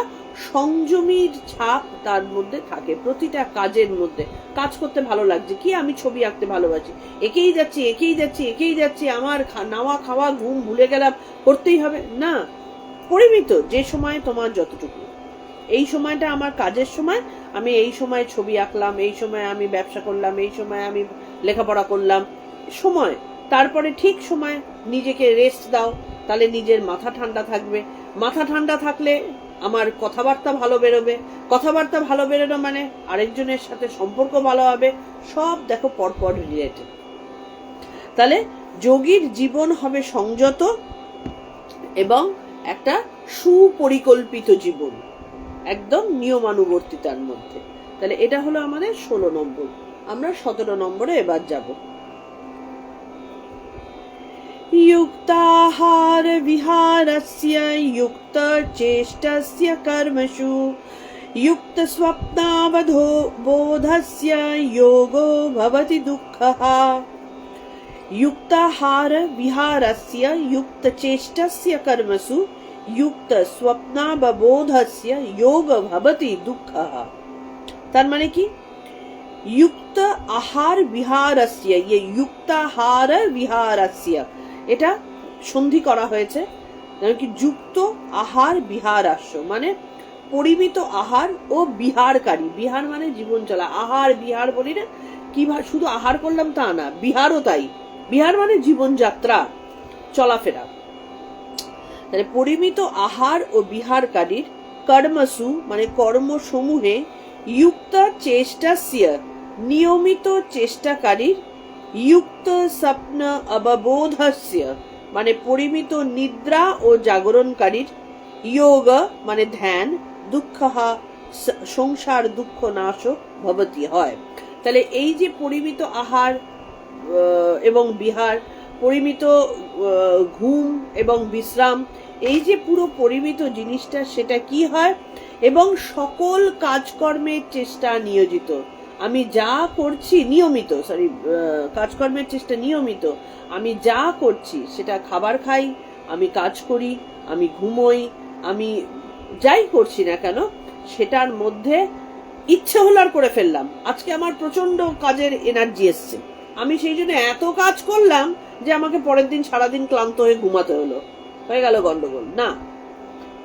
সংযমীর ছাপ তার মধ্যে থাকে। প্রতিটা কাজের মধ্যে, কাজ করতে ভালো লাগছে কি, আমি ছবি আঁকতে ভালোবাসি, একেই যাচ্ছি, আমার নাওয়া খাওয়া ঘুম ভুলে গেলাম, করতেই হবে না। পরিমিত, যে সময় তোমার যতটুকু, এই সময়টা আমার কাজের সময়, আমি এই সময় ছবি আঁকলাম, এই সময় আমি ব্যবসা করলাম, এই সময় আমি লেখাপড়া করলাম, সময়। তারপরে ঠিক সময় নিজেকে রেস্ট দাও, তাহলে নিজের মাথা ঠান্ডা থাকবে। মাথা ঠান্ডা থাকলে আমার কথাবার্তা ভালো বেরোবে, কথাবার্তা ভালো বেরোনো মানে আরেকজনের সাথে সম্পর্ক ভালো হবে। সব দেখো পরপর রিলেটেড। তাহলে যোগীর জীবন হবে সংযত এবং একটা সুপরিকল্পিত জীবন, একদম নিয়মানুবর্তিতার মধ্যে। তাহলে এটা হলো আমাদের 16 নম্বর। আমরা 17 নম্বরে এবার যাব। युक्ताहार विहारस्य युक्त चेष्टस्य कर्मसु युक्त स्वप्नावधो बोधस्य योगो भवति दुःखः। युक्ताहार विहारस्य युक्त चेष्टस्य कर्मसु युक्त स्वप्नावबोधस्य योग भवति दुःखः। তার মানে কি? युक्त आहार विहारस्य, ये युक्ताहार विहारस्य, এটা সন্ধি করা হয়েছে, কি যুক্ত আহার বিহারাস্য মানে পরিমিত আহার ও বিহারকারী। বিহার মানে জীবন চলা, আহার বিহার বলি না, কি শুধু আহার করলাম তা না, বিহারও তাই। বিহার মানে জীবন যাত্রা, চলাফেরা। তাহলে পরিমিত আহার ও বিহারকারীর কর্মসু মানে কর্মসমূহে, युक्त চেষ্টাস্য নিয়মিত চেষ্টাকারীর, युक्त স্বপ্ন অববোধস্য মানে পরিমিত নিদ্রা ও জাগরণকারীর, যোগ মানে ধ্যান, দুঃখ সংসার দুঃখ নাশক ভবতি হয়। তাহলে এই যে পরিমিত আহার এবং বিহার, পরিমিত ঘুম এবং বিশ্রাম, এই যে পুরো পরিমিত জিনিসটা, সেটা কি হয়, এবং সকল কাজকর্মের চেষ্টা নিয়োজিত। আমি যা করছি নিয়মিত, কাজকর্মের চেষ্টা নিয়মিত, আমি যা করছি সেটা খাবার খাই, আমি কাজ করি, আমি ঘুমোই, আমি যাই করছি না কেন, সেটার মধ্যে ইচ্ছে হলো আর করে ফেললাম। আজকে আমার প্রচন্ড কাজের এনার্জি এসছে, আমি সেই জন্য এত কাজ করলাম যে আমাকে পরের দিন সারাদিন ক্লান্ত হয়ে ঘুমাতে হলো, হয়ে গেল গন্ডগোল। না,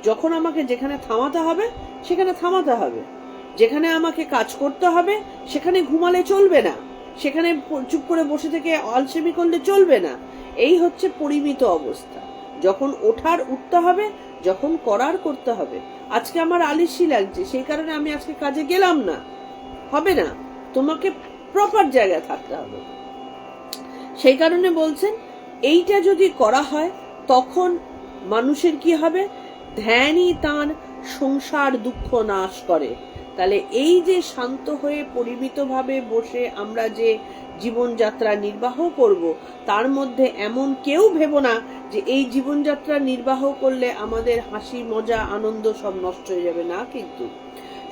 যখন আমাকে যেখানে থামাতে হবে সেখানে থামাতে হবে, যেখানে আমাকে কাজ করতে হবে সেখানে ঘুমালে চলবে না, সেখানে চুপ করে বসে থেকে আলসেমি করলে চলবে না। এই হচ্ছে পরিমিত অবস্থা। যখন ওঠার উঠতে হবে, যখন করার করতে হবে। আজকে আমার আলিস্যি লাগছে, সেই কারণে আমি আজকে কাজে গেলাম না, হবে না, তোমাকে প্রপার জায়গায় থাকতে হবে। সেই কারণে বলছেন এইটা যদি করা হয় তখন মানুষের কি হবে, ধ্যানই তার সংসার দুঃখ নাশ করে। তাহলে এই যে শান্ত হয়ে পরিমিতভাবে বসে আমরা যে জীবনযাত্রা নির্বাহ করব, তার মধ্যে এমন কেউ ভেবো না যে এই জীবনযাত্রা নির্বাহ করলে আমাদের হাসি মজা আনন্দ সব নষ্ট হয়ে যাবে, না। কিন্তু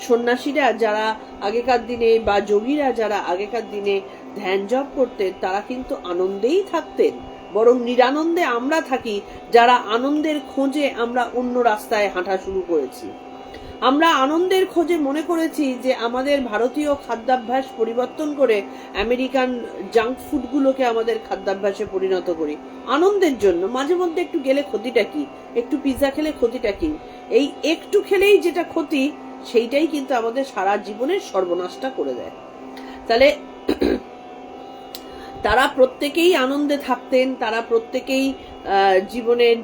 সন্ন্যাসীরা যারা আগেকার দিনে বা যোগীরা যারা আগেকার দিনে ধ্যান জপ করতেন, তারা কিন্তু আনন্দেই থাকতেন। বরং নিরানন্দে আমরা থাকি যারা আনন্দের খোঁজে আমরা অন্য রাস্তায় হাঁটা শুরু করেছি। আমরা আনন্দের খোঁজে মনে করেছি যে আমাদের ভারতীয় খাদ্যাভ্যাস পরিবর্তন করে আমেরিকান জাঙ্ক ফুডগুলোকে আমাদের খাদ্যাভ্যাসে পরিণত করি আনন্দের জন্য। মাঝে মধ্যে একটু গেলে ক্ষতিটা কি, একটু পিৎজা খেলে ক্ষতিটা কি? এই একটু খেলেই যেটা ক্ষতি, সেইটাই কিন্তু আমাদের সারা জীবনের সর্বনাশটা করে দেয়। তাহলে তারা প্রত্যেকেই আনন্দে থাকতেন, তারা প্রত্যেকেই জীবনের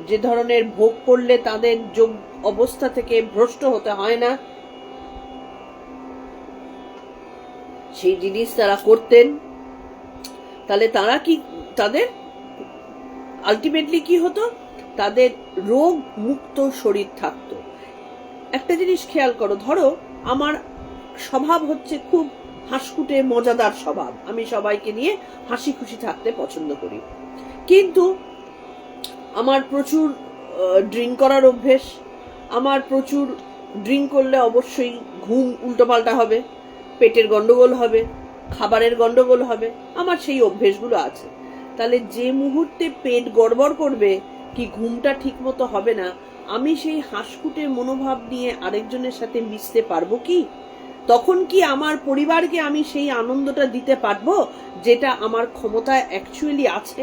যে ধরনের ভোগ করলে তাদের যোগ অবস্থা থেকে ভ্রষ্ট হতে হয় না, সেই জিনিস তারা করতেন। তাহলে তারা কি, তাদের আলটিমেটলি কি হতো, তাদের রোগ মুক্ত শরীর থাকতো। একটা জিনিস খেয়াল করো, ধরো আমার স্বভাব হচ্ছে খুব হাসকুটে মজাদার স্বভাব, আমি সবাইকে নিয়ে হাসি খুশি থাকতে পছন্দ করি, কিন্তু আমার প্রচুর ড্রিঙ্ক করার অভ্যেস, আমার প্রচুর ড্রিঙ্ক করলে অবশ্যই ঘুম উল্টোপাল্টা হবে, পেটের গন্ডগোল হবে, খাবারের গন্ডগোল হবে, আমার সেই অভ্যেসগুলো আছে। তাহলে যে মুহূর্তে পেট গড়বড় করবে কি ঘুমটা ঠিক মতো হবে না, আমি সেই হাসকুটে মনোভাব নিয়ে আরেকজনের সাথে মিশতে পারবো কি? তখন কি আমার পরিবারকে আমি সেই আনন্দটা দিতে পারবো যেটা আমার ক্ষমতায় অ্যাকচুয়ালি আছে?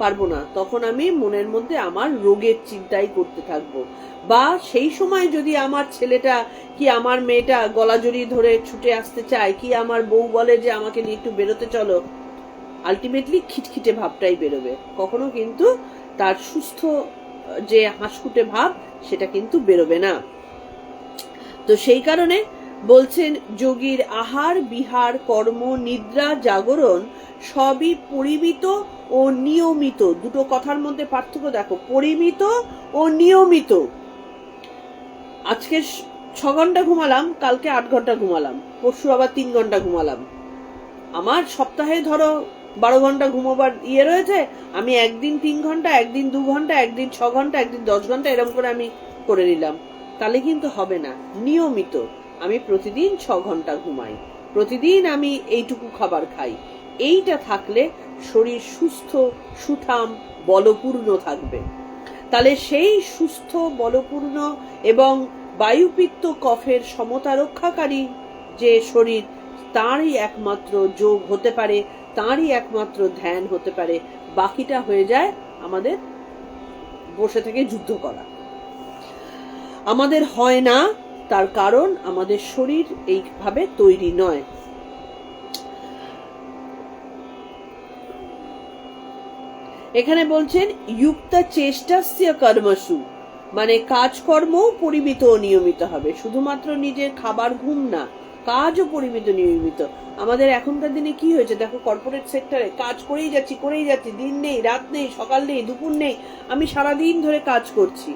পারবো না। তখন আমি মনের মধ্যে আমার রোগের চিন্তাই করতে থাকবো। বা সেই সময় যদি আমার ছেলেটা কি আমার মেয়েটা গলা জড়িয়ে ধরে ছুটে আসতে চায়, কি আমার বউ বলে যে আমাকে নিয়ে একটু বেরোতে চলো, আলটিমেটলি খিটখিটে ভাবটাই বেরোবে, কখনো কিন্তু তার সুস্থ যে হাসকুটে ভাব সেটা কিন্তু বেরোবে না। তো সেই কারণে বলছেন যোগীর আহার বিহার কর্ম নিদ্রা জাগরণ সবই পরিমিত ও নিয়মিত। দুটো কথার মধ্যে পার্থক্য দেখো, পরিমিত ও নিয়মিত। আজকে 6 ঘন্টা ঘুমালাম, কালকে 8 ঘন্টা ঘুমালাম, পরশু আবার 3 ঘন্টা ঘুমালাম। আমার সপ্তাহে ধরো 12 ঘন্টা ঘুমোবার রয়েছে, আমি একদিন 3 ঘন্টা, একদিন 2 ঘন্টা, একদিন 6 ঘন্টা, একদিন 10 ঘন্টা এরকম করে আমি করে নিলাম, তাহলে কিন্তু হবে না। নিয়মিত আমি প্রতিদিন 6 ঘন্টা ঘুমাই, প্রতিদিন আমি এইটুকু খাবার খাই, এইটা থাকলে শরীর সুস্থ সুঠাম বলপূর্ণ থাকবে। তাহলে সেই সুস্থ বলপূর্ণ এবং বায়ুপিত্ত কফের সমতা রক্ষাকারী যে শরীর, তারই একমাত্র যোগ হতে পারে, তারই একমাত্র ধ্যান হতে পারে। বাকিটা হয়ে যায় আমাদের বসে থেকে যুদ্ধ করা। আমাদের হয় না, তার কারণ আমাদের শরীর এইভাবে তৈরি নয়। এখানে বলছেন যুক্তা চেষ্টাস্য কর্মসু, মানে কাজকর্ম পরিমিত ও নিয়মিত হবে। শুধুমাত্র নিজের খাবার ঘুম না, কাজও পরিমিত নিয়মিত। আমাদের এখনকার দিনে কি হয়েছে দেখো, কর্পোরেট সেক্টরে কাজ করেই যাচ্ছি, দিন নেই রাত নেই সকাল নেই দুপুর নেই, আমি সারাদিন ধরে কাজ করছি,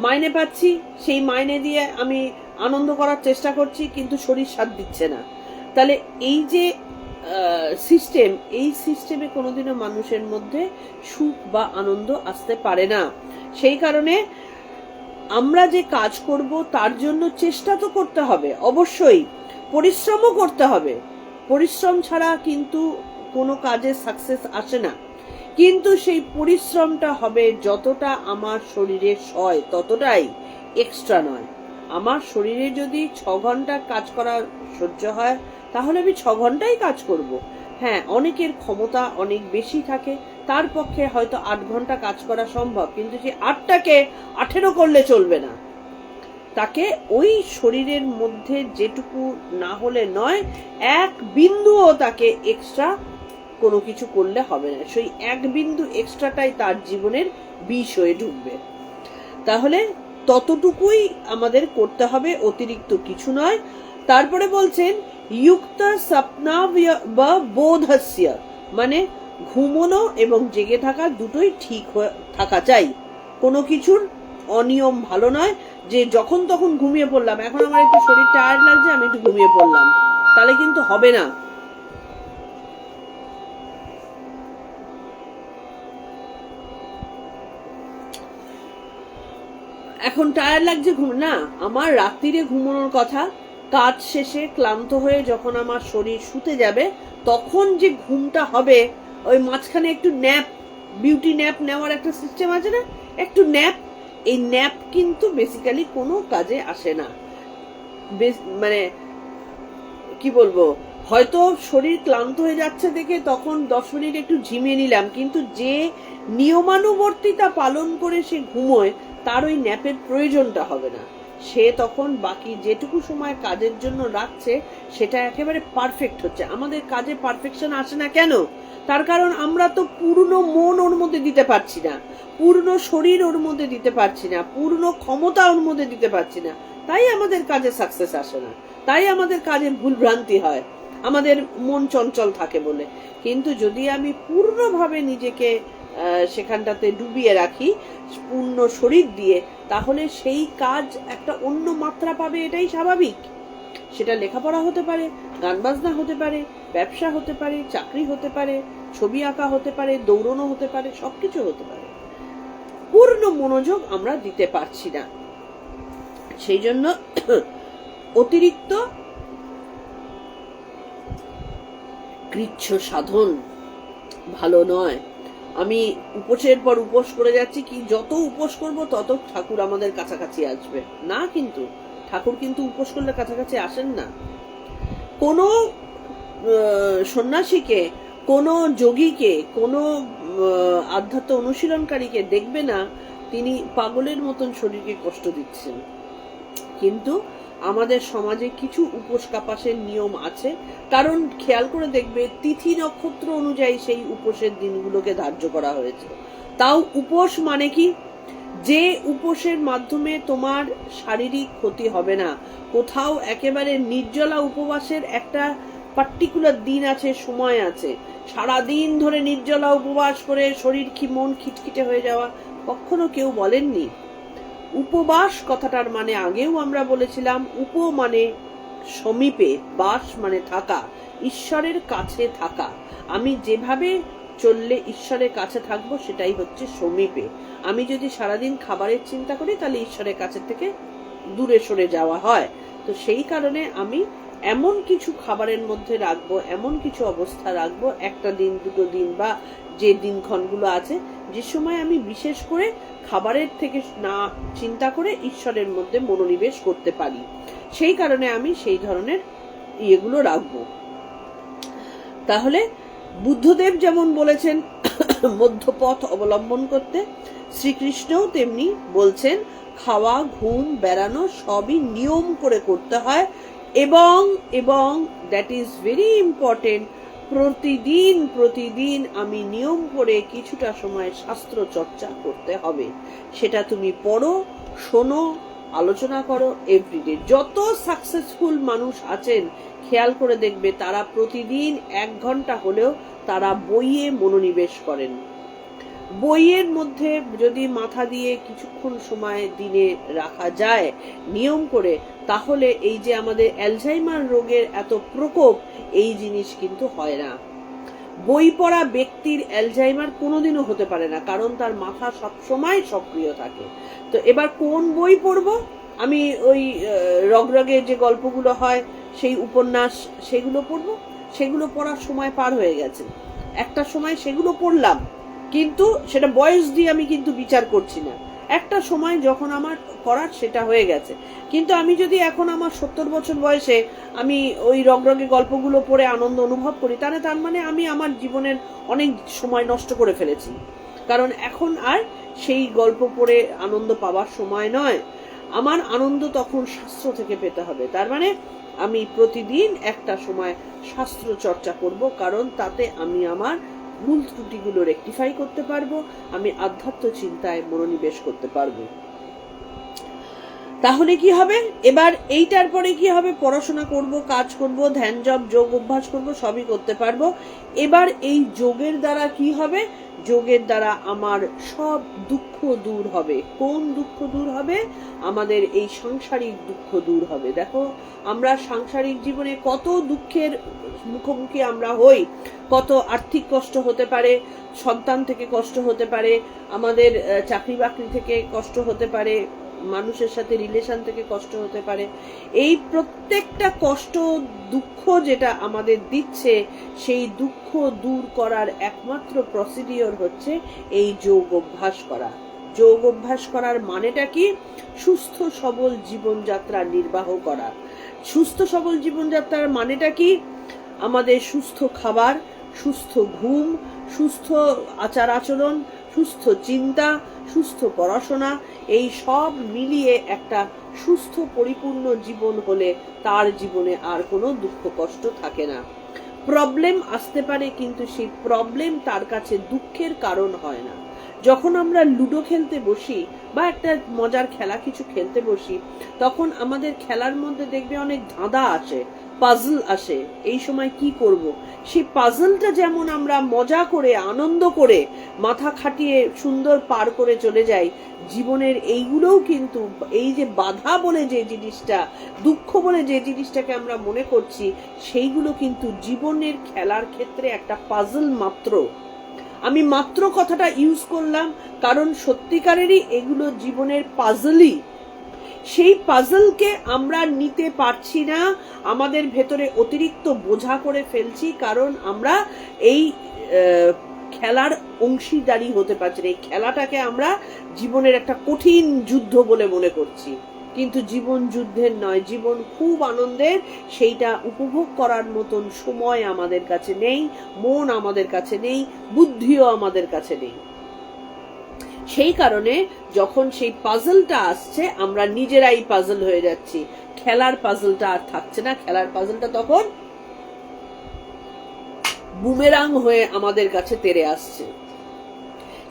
মাইনে পাচ্ছি, সেই মাইনে দিয়ে আমি আনন্দ করার চেষ্টা করছি, কিন্তু শরীর সাথ দিচ্ছে না। তাহলে এই যে সিস্টেম, এই সিস্টেমে কোনোদিনও মানুষের মধ্যে সুখ বা আনন্দ আসতে পারে না। সেই কারণে আমরা যে কাজ করব তার জন্য চেষ্টা তো করতে হবে, অবশ্যই পরিশ্রমও করতে হবে। পরিশ্রম ছাড়া কিন্তু কোনো কাজে সাকসেস আসে না, কিন্তু সেই পরিশ্রমটা হবে যতটা আমার শরীরে সয় ততটাই, এক্সট্রা নয়। আমার শরীরে যদি 6 ঘন্টা কাজ করা সহ্য হয় তাহলে আমি 6 ঘন্টাই কাজ করব। হ্যাঁ, অনেকের ক্ষমতা অনেক বেশি থাকে, তার পক্ষে হয়তো 8 ঘন্টা কাজ করা সম্ভব, কিন্তু সেই 8টাকে 18 করলে চলবে না। তাকে ওই শরীরের মধ্যে যেটুকু না হলে নয়, 1 বিন্দুও তাকে এক্সট্রা কোনো কিছু করলে হবে না। সেই 1 বিন্দু এক্সট্রাটাই তার জীবনের বিষ হয়ে ঢুকবে। তাহলে ততটুকুই আমাদের করতে হবে, অতিরিক্ত কিছু নয়। তারপরে বলছেন যুক্ত স্বপ্নাব বোধস্য, মানে ঘুমোনো এবং জেগে থাকা দুটোই ঠিক থাকা চাই। কোনো কিছুর অনিয়ম ভালো নয় যে যখন তখন ঘুমিয়ে পড়লাম, এখন আমার একটু শরীর টায়ার্ড লাগছে আমি একটু ঘুমিয়ে পড়লাম, তাহলে কিন্তু হবে না। এখন টায়ার্ড লাগছে না, আমার রাত্রিরে ঘুমানোর কথা। কাজ শেষে ক্লান্ত হয়ে যখন আমার শরীর শুতে যাবে তখন যে ঘুমটা হবে, ওই মাঝখানে একটু ন্যাপ, বিউটি ন্যাপ নেওয়ার একটা সিস্টেম আছে না, একটু ন্যাপ, এই ন্যাপ কিন্তু বেসিক্যালি কোনো কাজে আসে না। মানে কি বলবো, হয়তো শরীর ক্লান্ত হয়ে যাচ্ছে দেখে তখন 10 মিনিট একটু ঝিমিয়ে নিলাম, কিন্তু যে নিয়মানুবর্তিতা পালন করে সে ঘুমোয় তার ওই ন্যাপের প্রয়োজনটা হবে না। সে তখন বাকি যেটুকু সময় কাজের জন্য রাখছে সেটা একেবারে পারফেক্ট হচ্ছে। আমাদের কাজে পারফেকশন আসে না কেন? তার কারণ আমরা তো পূর্ণ মন ওর মধ্যে দিতে পারছি না, পূর্ণ শরীর ওর মধ্যে দিতে পারছি না, পূর্ণ ক্ষমতা ওর মধ্যে দিতে পারছি না, তাই আমাদের কাজে সাকসেস আসে না, তাই আমাদের কাজে ভুল ভ্রান্তি হয়, আমাদের মন চঞ্চল থাকে বলে। কিন্তু যদি আমি পূর্ণভাবে নিজেকে সেখানটাতে ডুবিয়ে রাখি পূর্ণ শরীর দিয়ে, তাহলে সেই কাজ একটা অন্য মাত্রা পাবে, এটাই স্বাভাবিক। সেটা লেখাপড়া হতে পারে, গান বাজনা হতে পারে, ব্যবসা হতে পারে, চাকরি হতে পারে, ছবি আঁকা হতে পারে, দৌড়ানো হতে পারে, সবকিছু হতে পারে। পূর্ণ মনোযোগ আমরা দিতে পারছি না, সেই জন্য অতিরিক্ত কৃচ্ছ সাধন ভালো নয়। আমি উপোসের পর উপোস করে যাচ্ছি, কি যত উপোস করব তত ঠাকুর আমাদের কাছাকাছি আসবে না, কিন্তু ঠাকুর কিন্তু উপোস করলে কাছাকাছি আসেন না। কোনো সন্ন্যাসীকে, কোনো যোগীকে, কোনো আধ্যাত্ম অনুশীলনকারীকে দেখবে না তিনি পাগলের মতন শরীরকে কষ্ট দিচ্ছেন। কিন্তু আমাদের সমাজে কিছু উপোস কাপাসের নিয়ম আছে, কারণ খেয়াল করে দেখবে তিথি নক্ষত্র অনুযায়ী সেই উপোসের দিনগুলোকে ধার্য করা হয়েছে। তাও উপোস মানে কি, যে উপোসের মাধ্যমে তোমার শারীরিক ক্ষতি হবে না। কোথাও একেবারে নির্জলা উপবাসের একটা পার্টিকুলার দিন আছে, সময় আছে, সারাদিন ধরে নির্জলা উপবাস করে শরীর মন খিটখিটে হয়ে যাওয়া কখনো কেউ বলেননি। উপবাস কথাটার মানে আগেও আমরা বলেছিলাম, উপ মানে সমীপে, বাস মানে থাকা, ঈশ্বরের কাছে থাকা। আমি যেভাবে চললে ঈশ্বরের কাছে থাকবো সেটাই হচ্ছে সমীপে। আমি যদি সারাদিন খাবারের চিন্তা করি তাহলে ঈশ্বরের কাছে থেকে দূরে সরে যাওয়া হয়। তো সেই কারণে আমি এমন কিছু খাবারের মধ্যে রাখবো, এমন কিছু অবস্থা রাখবো, একটা দিন, দুটো দিন, বা যে দিনক্ষণগুলো আছে যে সময় আমি বিশেষ করে খাবারের থেকে না চিন্তা করে ঈশ্বরের মধ্যে মনোনিবেশ করতে পারি, সেই কারণে আমি সেই ধরনের ইয়েগুলো রাখবো। তাহলে বুদ্ধদেব যেমন বলেছেন মধ্যপথ অবলম্বন করতে, শ্রীকৃষ্ণও তেমনি বলছেন খাওয়া, ঘুম, বেড়ানো সবই নিয়ম করে করতে হয়, এবং এবং দ্যাট ইজ ভেরি ইম্পর্টেন্ট, প্রতিদিন আমি নিয়ম করে কিছুটা সময় শাস্ত্র চর্চা করতে হবে। সেটা তুমি পড়ো, শোনো, আলোচনা করো এভরিডে। যত সাকসেসফুল মানুষ আছেন খেয়াল করে দেখবে তারা প্রতিদিন 1 ঘন্টা হলেও তারা বইয়ে মনোনিবেশ করেন। বইয়ের মধ্যে যদি মাথা দিয়ে কিছুক্ষণ সময় দিনে রাখা যায় নিয়ম করে, তাহলে এই যে আমাদের অ্যালঝাইমার রোগের এত প্রকোপ, এই জিনিস কিন্তু হয় না। বই পড়া ব্যক্তির অ্যালঝাইমার কোনোদিনও হতে পারে না, কারণ তার মাথা সবসময় সক্রিয় থাকে। তো এবার কোন বই পড়বো? আমি ওই রগরগে যে গল্পগুলো হয়, সেই উপন্যাস, সেগুলো পড়বো। সেগুলো পড়ার সময় পার হয়ে গেছে। একটা সময় সেগুলো পড়লাম, কিন্তু সেটা বয়স দিয়ে আমি কিন্তু বিচার করছি না। একটা সময় যখন আমার করার সেটা হয়ে গেছে, কিন্তু আমি যদি এখন আমার 70 বছর বয়সে আমি ওই রগরগে গল্পগুলো পড়ে আনন্দ অনুভব করি, তাহলে তার মানে আমি আমার জীবনের অনেক সময় নষ্ট করে ফেলেছি। কারণ এখন আর সেই গল্প পড়ে আনন্দ পাওয়ার সময় নয়, আমার আনন্দ তখন শাস্ত্র থেকে পেতে হবে। তার মানে আমি প্রতিদিন একটা সময় শাস্ত্র চর্চা করব, কারণ তাতে আমি আমার ভুল ত্রুটিগুলো রেকটিফাই করতে পারবো, আমি আধ্যাত্ম চিন্তায় মনোনিবেশ করতে পারবো। তাহলে কি হবে, এবার এইটার পরে কি হবে, পড়াশোনা করব, কাজ করব, ধ্যান জপ যোগ অভ্যাস করব, সবই করতে পারবো। এবার এই যোগের দ্বারা কি হবে, যোগের দ্বারা আমার সব দুঃখ দূর হবে। কোন দুঃখ দূর হবে, আমাদের এই সাংসারিক দুঃখ দূর হবে। দেখো আমরা সাংসারিক জীবনে কত দুঃখের মুখোমুখি আমরা হই, কত আর্থিক কষ্ট হতে পারে, সন্তান থেকে কষ্ট হতে পারে, আমাদের চাকরি বাকরি থেকে কষ্ট হতে পারে, মানুষের সাথে রিলেশন থেকে কষ্ট হতে পারে। এই প্রত্যেকটা কষ্ট দুঃখ যেটা আমাদের দিচ্ছে, সেই দুঃখ দূর করার একমাত্র প্রসিডিওর হচ্ছে এই যোগ অভ্যাস করা। যোগ অভ্যাস করার মানেটা কি, সুস্থ সবল জীবনযাত্রা নির্বাহ করা। সুস্থ সবল জীবনযাত্রার মানেটা কি, আমাদের সুস্থ খাবার, সুস্থ ঘুম, সুস্থ আচার আচরণ, সুস্থ চিন্তা, সুস্থ পড়াশোনা, এই সব মিলিয়ে একটা সুস্থ পরিপূর্ণ জীবন হলে তার জীবনে আর কোনো দুঃখ কষ্ট থাকে না। প্রবলেম আসতে পারে, কিন্তু সেই প্রবলেম তার কাছে দুঃখের কারণ হয় না। যখন আমরা লুডো খেলতে বসি বা একটা মজার খেলা কিছু খেলতে বসি, তখন আমাদের খেলার মধ্যে দেখবে অনেক ধাঁধা আসে, পাজল আসে। এই সময় কি করব, সেই পাজলটা যেমন আমরা মজা করে আনন্দ করে মাথা খাটিয়ে সুন্দর পার করে চলে যাই, জীবনের এইগুলোও কিন্তু, এই যে বাধা বলে যে জিনিসটা, দুঃখ বলে যে জিনিসটাকে আমরা মনে করছি, সেইগুলো কিন্তু জীবনের খেলার ক্ষেত্রে একটা পাজল মাত্র। আমি মাত্র কথাটা ইউজ করলাম কারণ সত্যিকারেরই এগুলো জীবনের পাজলই। সেই পাজলকে আমরা নিতে পারছি না, আমাদের ভেতরে অতিরিক্ত বোঝা করে ফেলছি, কারণ আমরা এই খেলার অংশীদারি হতে পারছি না। এই খেলাটাকে আমরা জীবনের একটা কঠিন যুদ্ধ বলে মনে করছি, কিন্তু জীবন যুদ্ধের নয়, জীবন খুব আনন্দের। সেইটা উপভোগ করার মতন সময় আমাদের কাছে নেই, মন আমাদের কাছে নেই, বুদ্ধিও আমাদের কাছে নেই। সেই কারণে যখন সেই পাজলটা আসছে, আমরা নিজেরাই পাজল হয়ে যাচ্ছি, খেলার পাজলটা আর থাকছে না। খেলার পাজলটা তখন বুমেরাং হয়ে আমাদের কাছে তেড়ে আসছে।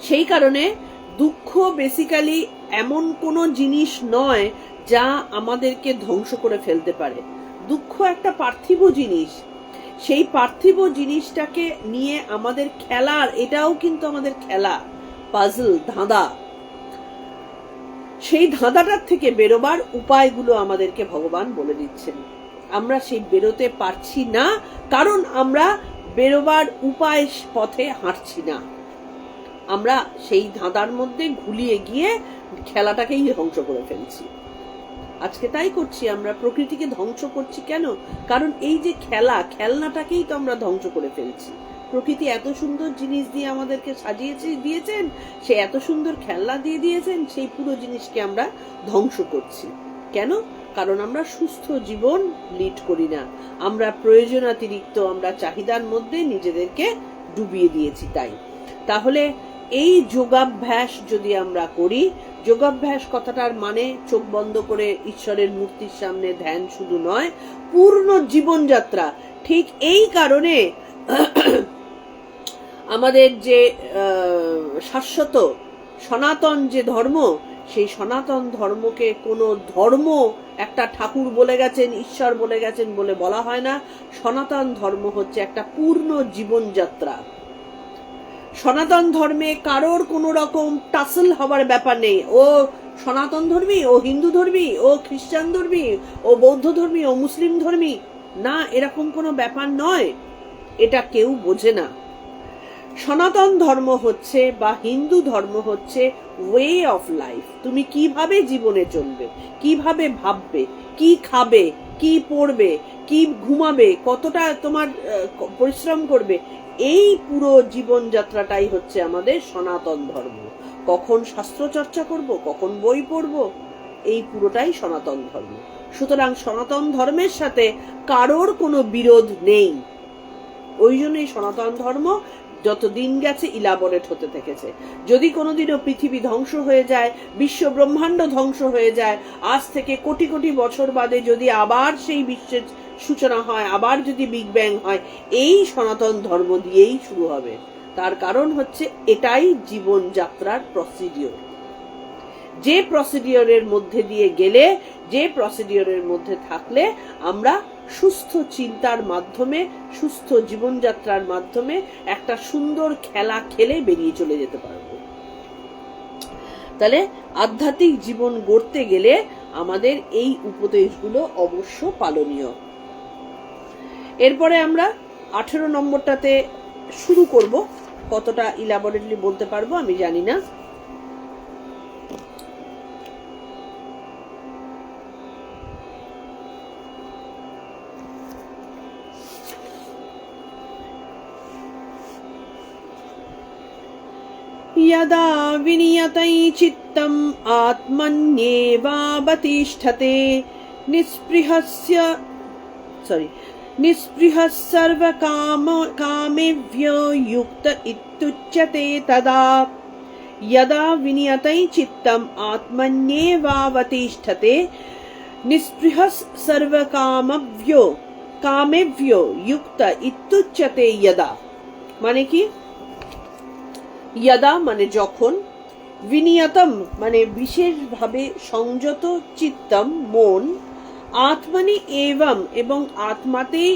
সেই কারণে দুঃখ বেসিক্যালি এমন কোনো জিনিস নয় যা আমাদেরকে ধ্বংস করে ফেলতে পারে। দুঃখ একটা পার্থিব জিনিস, সেই পার্থিব জিনিসটাকে নিয়ে আমাদের খেলার, এটাও কিন্তু আমাদের খেলা, পাজল, ধাঁধা। সেই ধাঁধাটার থেকে বেরোবার উপায়গুলো আমাদেরকে ভগবান বলে দিচ্ছেন। আমরা সেই বেরোতে পারছি না, কারণ আমরা বেরোবার উপায় পথে হাঁটছি না। আমরা সেই ধাঁধার মধ্যে ঘুলিয়ে গিয়ে খেলাটাকেই ধ্বংস করে ফেলছি। আজকে তাই করছি, আমরা প্রকৃতিকে ধ্বংস করছি। কেন? কারণ এই যে খেলনাটাকেই তো আমরা ধ্বংস করে ফেলছি। প্রকৃতি এত সুন্দর জিনিস দিয়ে আমাদেরকে সাজিয়েছে দিয়েছেন, সে এত সুন্দর খেলনা দিয়ে দিয়েছেন, সেই পুরো জিনিসকে আমরা ধ্বংস করছি। কেন? কারণ আমরা সুস্থ জীবন লিড করি না, আমরা প্রয়োজনাতিরিক্ত আমরা চাহিদার মধ্যে নিজেদেরকে ডুবিয়ে দিয়েছি। তাহলে এই যোগাভ্যাস যদি আমরা করি, যোগাভ্যাস কথাটার মানে চোখ বন্ধ করে ঈশ্বরের মূর্তির সামনে ধ্যান শুধু নয়, পূর্ণ জীবনযাত্রা। ঠিক এই কারণে আমাদের যে শাশ্বত সনাতন যে ধর্ম, সেই সনাতন ধর্মকে কোনো ধর্ম একটা ঠাকুর বলে গেছেন, ঈশ্বর বলে গেছেন বলে বলা হয় না। সনাতন ধর্ম হচ্ছে একটা পূর্ণ জীবনযাত্রা। সনাতন ধর্মে কারোর কোনো রকম টাসল হবার ব্যাপার নেই। ও সনাতন ধর্মী, ও হিন্দু ধর্মী, ও খ্রিস্টান ধর্মী, ও বৌদ্ধ ধর্মী, ও মুসলিম ধর্মী, না, এরকম কোনো ব্যাপার নয়। এটা কেউ বোঝে না। সনাতন ধর্ম হচ্ছে বা হিন্দু ধর্ম হচ্ছে ওয়ে অফ লাইফ। তুমি কিভাবে জীবনে চলবে, কিভাবে ভাববে, কি খাবে, কি পড়বে, কি ঘুমাবে, কতটা তোমার পরিশ্রম করবে, এই পুরো জীবনযাত্রাটাই হচ্ছে আমাদের সনাতন ধর্ম। কখন শাস্ত্র চর্চা করব, কখন বই পড়ব, এই পুরোটাই সনাতন ধর্ম। সুতরাং সনাতন ধর্মের সাথে কারোর কোনো বিরোধ নেই। ওই জন্যই সনাতন ধর্ম যত দিন গেছে ইলাবরেট হতে থেকেছে। যদি কোনোদিনও পৃথিবী ধ্বংস হয়ে যায়, বিশ্ব ব্রহ্মাণ্ড ধ্বংস হয়ে যায়, আজ থেকে কোটি কোটি বছর বাদে যদি আবার সেই বিশ্বের সূচনা হয়, আবার যদি বিগ ব্যাং হয়, এই সনাতন ধর্ম দিয়েই শুরু হবে। তার কারণ হচ্ছে এটাই জীবনযাত্রার প্রসিডিওর। যে প্রসিডিওরের মধ্যে দিয়ে গেলে, যে প্রসিডিওরের মধ্যে থাকলে আমরা সুস্থ চিন্তার মাধ্যমে, সুস্থ জীবনযাত্রার মাধ্যমে একটা সুন্দর খেলা খেলে বেরিয়ে চলে যেতে পারবো। তাহলে আধ্যাত্মিক জীবন গড়তে গেলে আমাদের এই উপদেশগুলো অবশ্য পালনীয়। এরপরে আমরা 18 নম্বরটাতে শুরু করব। কতটা ইলাবোরেটলি বলতে পারবো আমি জানি না। यदा विनियतै चित्तम् आत्मन्येवावतिष्ठते निःस्पृहः सर्वकामेभ्यो युक्त इत्युच्यते तदा। यदा विनियतै चित्तम् आत्मन्येवावतिष्ठते निःस्पृहः सर्वकामेभ्यो युक्त इत्युच्यते यदा। মানে কি? यदा মানে যখন, विनियतम মানে বিশেষভাবে সংযত, চিত্তম মন, আত্মানি এবং এবং আত্মাতেই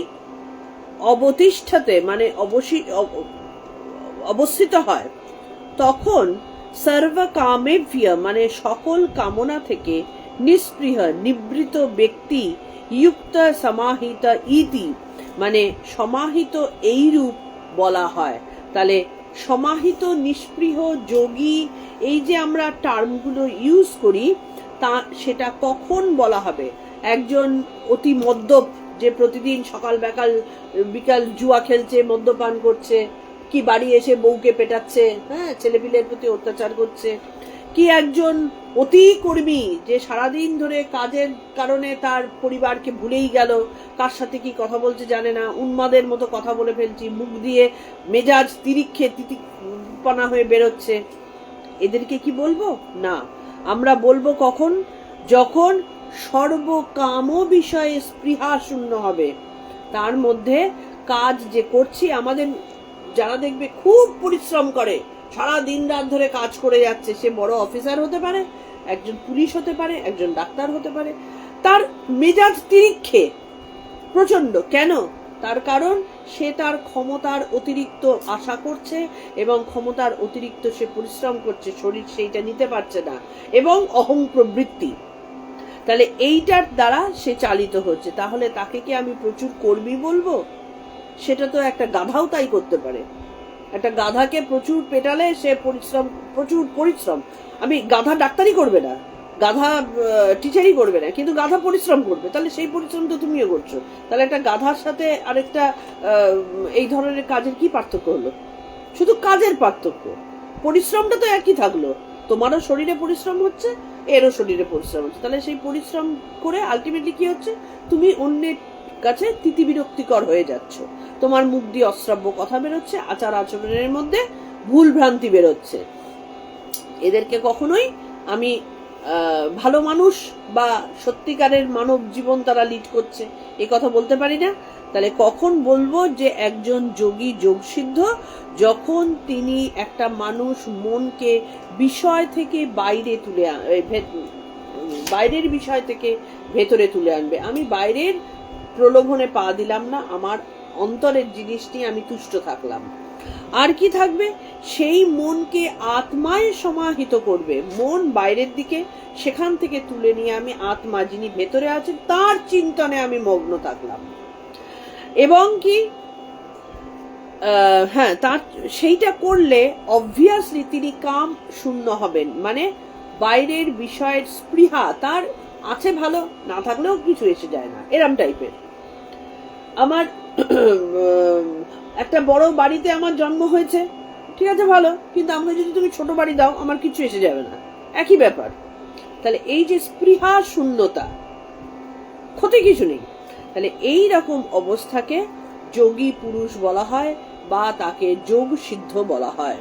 অবতিষ্ঠতে মানে অবস্থিত হয়, তখন সর্বকামেভ্য মানে সকল কামনা থেকে, নিঃস্পৃহ নিবৃত ব্যক্তি, যুক্ত সমাহিত ইতি মানে সমাহিত এইরূপ বলা হয়। তাহলে সমাহিত, নিষ্পৃহ, যোগী, এই যে আমরা টার্মগুলো ইউজ করি, তা সেটা কখন বলা হবে? একজন অতি মদ্যপ, যে প্রতিদিন সকাল বিকাল জুয়া খেলছে, মদ্যপান করছে, কি বাড়ি এসে বউকে পেটাচ্ছে, হ্যাঁ, ছেলেপিলের প্রতি অত্যাচার করছে, কি একজন অতি কর্মী, যে সারাদিন ধরে কাজের কারণে তার পরিবারকে ভুলেই গেল, কার সাথে কি কথা বলছে জানে না, উন্মাদের মতো কথা বলে ফেলছি, মুখ দিয়ে মেজাজ তিতিক্ষেপনা হয়ে বেরোচ্ছে, এদেরকে কি বলবো? না, আমরা বলবো কখন? যখন সর্বকাম বিষয়ে স্পৃহা শূন্য হবে। তার মধ্যে কাজ যে করছি, আমাদের যারা দেখবে খুব পরিশ্রম করে, সারা দিন রাত ধরে কাজ করে যাচ্ছে, সে বড় অফিসার হতে পারে, একজন পুলিশ হতে পারে, একজন ডাক্তার হতে পারে, তার মেজাজ তিরিক্ষে প্রচন্ড। কেন? তার কারণ সে তার ক্ষমতার অতিরিক্ত আশা করছে এবং ক্ষমতার অতিরিক্ত সে পরিশ্রম করছে, শরীর সেইটা নিতে পারছে না, এবং অহং প্রবৃত্তি। তাহলে এইটার দ্বারা সে চালিত হচ্ছে। তাহলে তাকে কি আমি প্রচুর কর্মী বলবো? সেটা তো একটা গাধাও তাই করতে পারে। একটা গাধাকে প্রচুর পেটালে সে প্রচুর পরিশ্রম। আমি গাধা ডাক্তারি করবে না, গাধা টিচারই করবে না, কিন্তু গাধা পরিশ্রম করবে, তাহলে সেই পরিশ্রম তো তুমিও করছো। তাহলে একটা গাধার সাথে আরেকটা এই ধরনের কাজের কি পার্থক্য হলো? শুধু কাজের পার্থক্য, পরিশ্রমটা তো একই থাকলো। তোমারও শরীরে পরিশ্রম হচ্ছে, এরও শরীরে পরিশ্রম হচ্ছে। তাহলে সেই পরিশ্রম করে আলটিমেটলি কি হচ্ছে? তুমি অন্যের কাছে তিতিবিরক্তিকর হয়ে যাচ্ছ, তোমার মুখ দিয়ে অশ্রাব্য কথা বেরোচ্ছে, আচার আচরণের মধ্যে ভুল ভ্রান্তি বেরোচ্ছে। এদেরকে কখনোই আমি ভালো মানুষ বা সত্যিকারের মানব জীবন তারা লিড করছে এ কথা বলতে পারি না। তাহলে কখন বলবো যে একজন যোগী যোগসিদ্ধ? যখন তিনি একটা মানুষ মনকে বিষয় থেকে বাইরের বিষয় থেকে ভেতরে তুলে আনবে। আমি বাইরের প্রলোভনে পা দিলাম না, আমার অন্তরের জিনিস নিয়ে আমি তুষ্ট থাকলাম। আর কি থাকবে? সেই মনকে আত্মায় সমাহিত করবে। মন বাইরের দিকে, সেখান থেকে তুলে নিয়ে আমি আত্মা যিনি ভেতরে আছেন তার চিন্তনে আমি মগ্ন থাকলাম। এবং কি হ্যাঁ, তার সেইটা করলে অবভিয়াসলি তিনি কাম শূন্য হবেন, মানে বাইরের বিষয়ের স্পৃহা তার আছে, ভালো না থাকলেও কিছু এসে যায় না, এরম টাইপের। আমার একটা বড় বাড়িতে আমার জন্ম হয়েছে, ঠিক আছে, ভালো, কিন্তু আমাকে যদি তুমি ছোট বাড়ি দাও আমার কিছু এসে যাবে না, একই ব্যাপার। তাহলে এই যে স্পৃহা শূন্যতা, ক্ষতি কিছু নেই, তাহলে এই রকম অবস্থাকে যোগী পুরুষ বলা হয় বা তাকে যোগ সিদ্ধ বলা হয়।